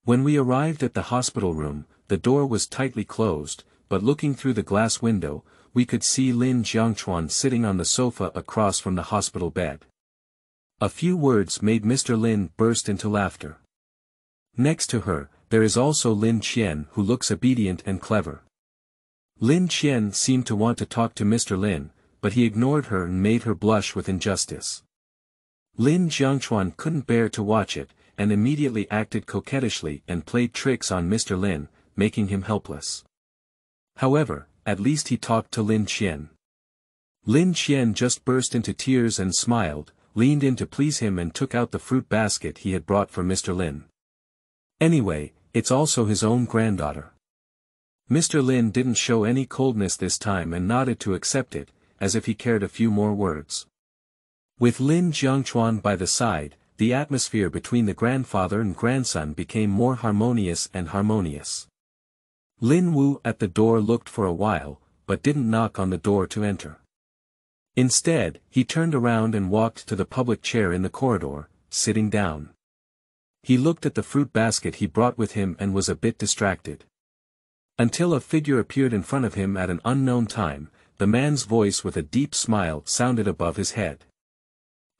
When we arrived at the hospital room, the door was tightly closed, but looking through the glass window, we could see Lin Jiangchuan sitting on the sofa across from the hospital bed. A few words made Mr. Lin burst into laughter. Next to her, there is also Lin Qian who looks obedient and clever. Lin Qian seemed to want to talk to Mr. Lin, but he ignored her and made her blush with injustice. Lin Jiangchuan couldn't bear to watch it, and immediately acted coquettishly and played tricks on Mr. Lin, making him helpless. However, at least he talked to Lin Qian. Lin Qian just burst into tears and smiled, leaned in to please him and took out the fruit basket he had brought for Mr. Lin. Anyway, it's also his own granddaughter. Mr. Lin didn't show any coldness this time and nodded to accept it, as if he cared a few more words. With Lin Jiangchuan by the side, the atmosphere between the grandfather and grandson became more harmonious and harmonious. Lin Wu at the door looked for a while, but didn't knock on the door to enter. Instead, he turned around and walked to the public chair in the corridor, sitting down. He looked at the fruit basket he brought with him and was a bit distracted. Until a figure appeared in front of him at an unknown time, the man's voice with a deep smile sounded above his head.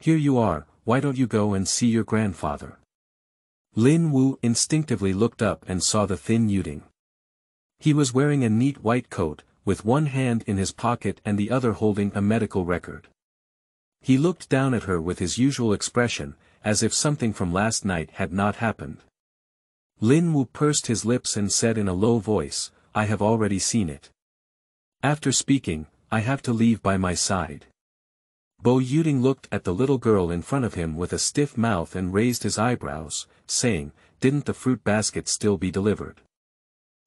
Here you are, why don't you go and see your grandfather? Lin Wu instinctively looked up and saw the thin Yuding. He was wearing a neat white coat, with one hand in his pocket and the other holding a medical record. He looked down at her with his usual expression, as if something from last night had not happened. Lin Wu pursed his lips and said in a low voice, I have already seen it. After speaking, I have to leave by my side. Bo Yuding looked at the little girl in front of him with a stiff mouth and raised his eyebrows, saying, didn't the fruit basket still be delivered?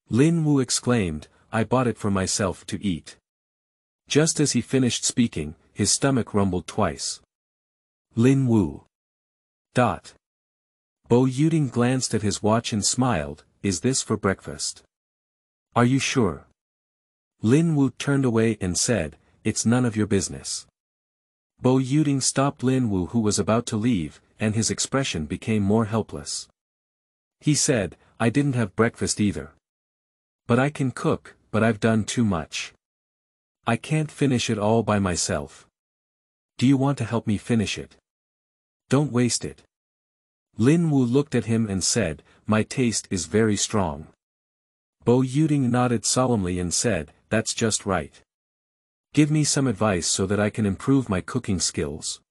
Lin Wu exclaimed, I bought it for myself to eat. Just as he finished speaking, his stomach rumbled twice. Lin Wu. Bo Yuding glanced at his watch and smiled, is this for breakfast? Are you sure? Lin Wu turned away and said, it's none of your business. Bo Yuding stopped Lin Wu who was about to leave, and his expression became more helpless. He said, I didn't have breakfast either. But I can cook, but I've done too much. I can't finish it all by myself. Do you want to help me finish it? Don't waste it. Lin Wu looked at him and said, "My taste is very strong." Bo Yuding nodded solemnly and said, "That's just right. Give me some advice so that I can improve my cooking skills."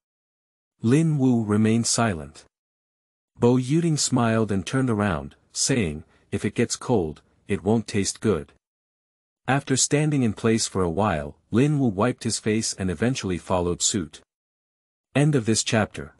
Lin Wu remained silent. Bo Yuding smiled and turned around, saying, "If it gets cold, it won't taste good." After standing in place for a while, Lin Wu wiped his face and eventually followed suit. End of this chapter.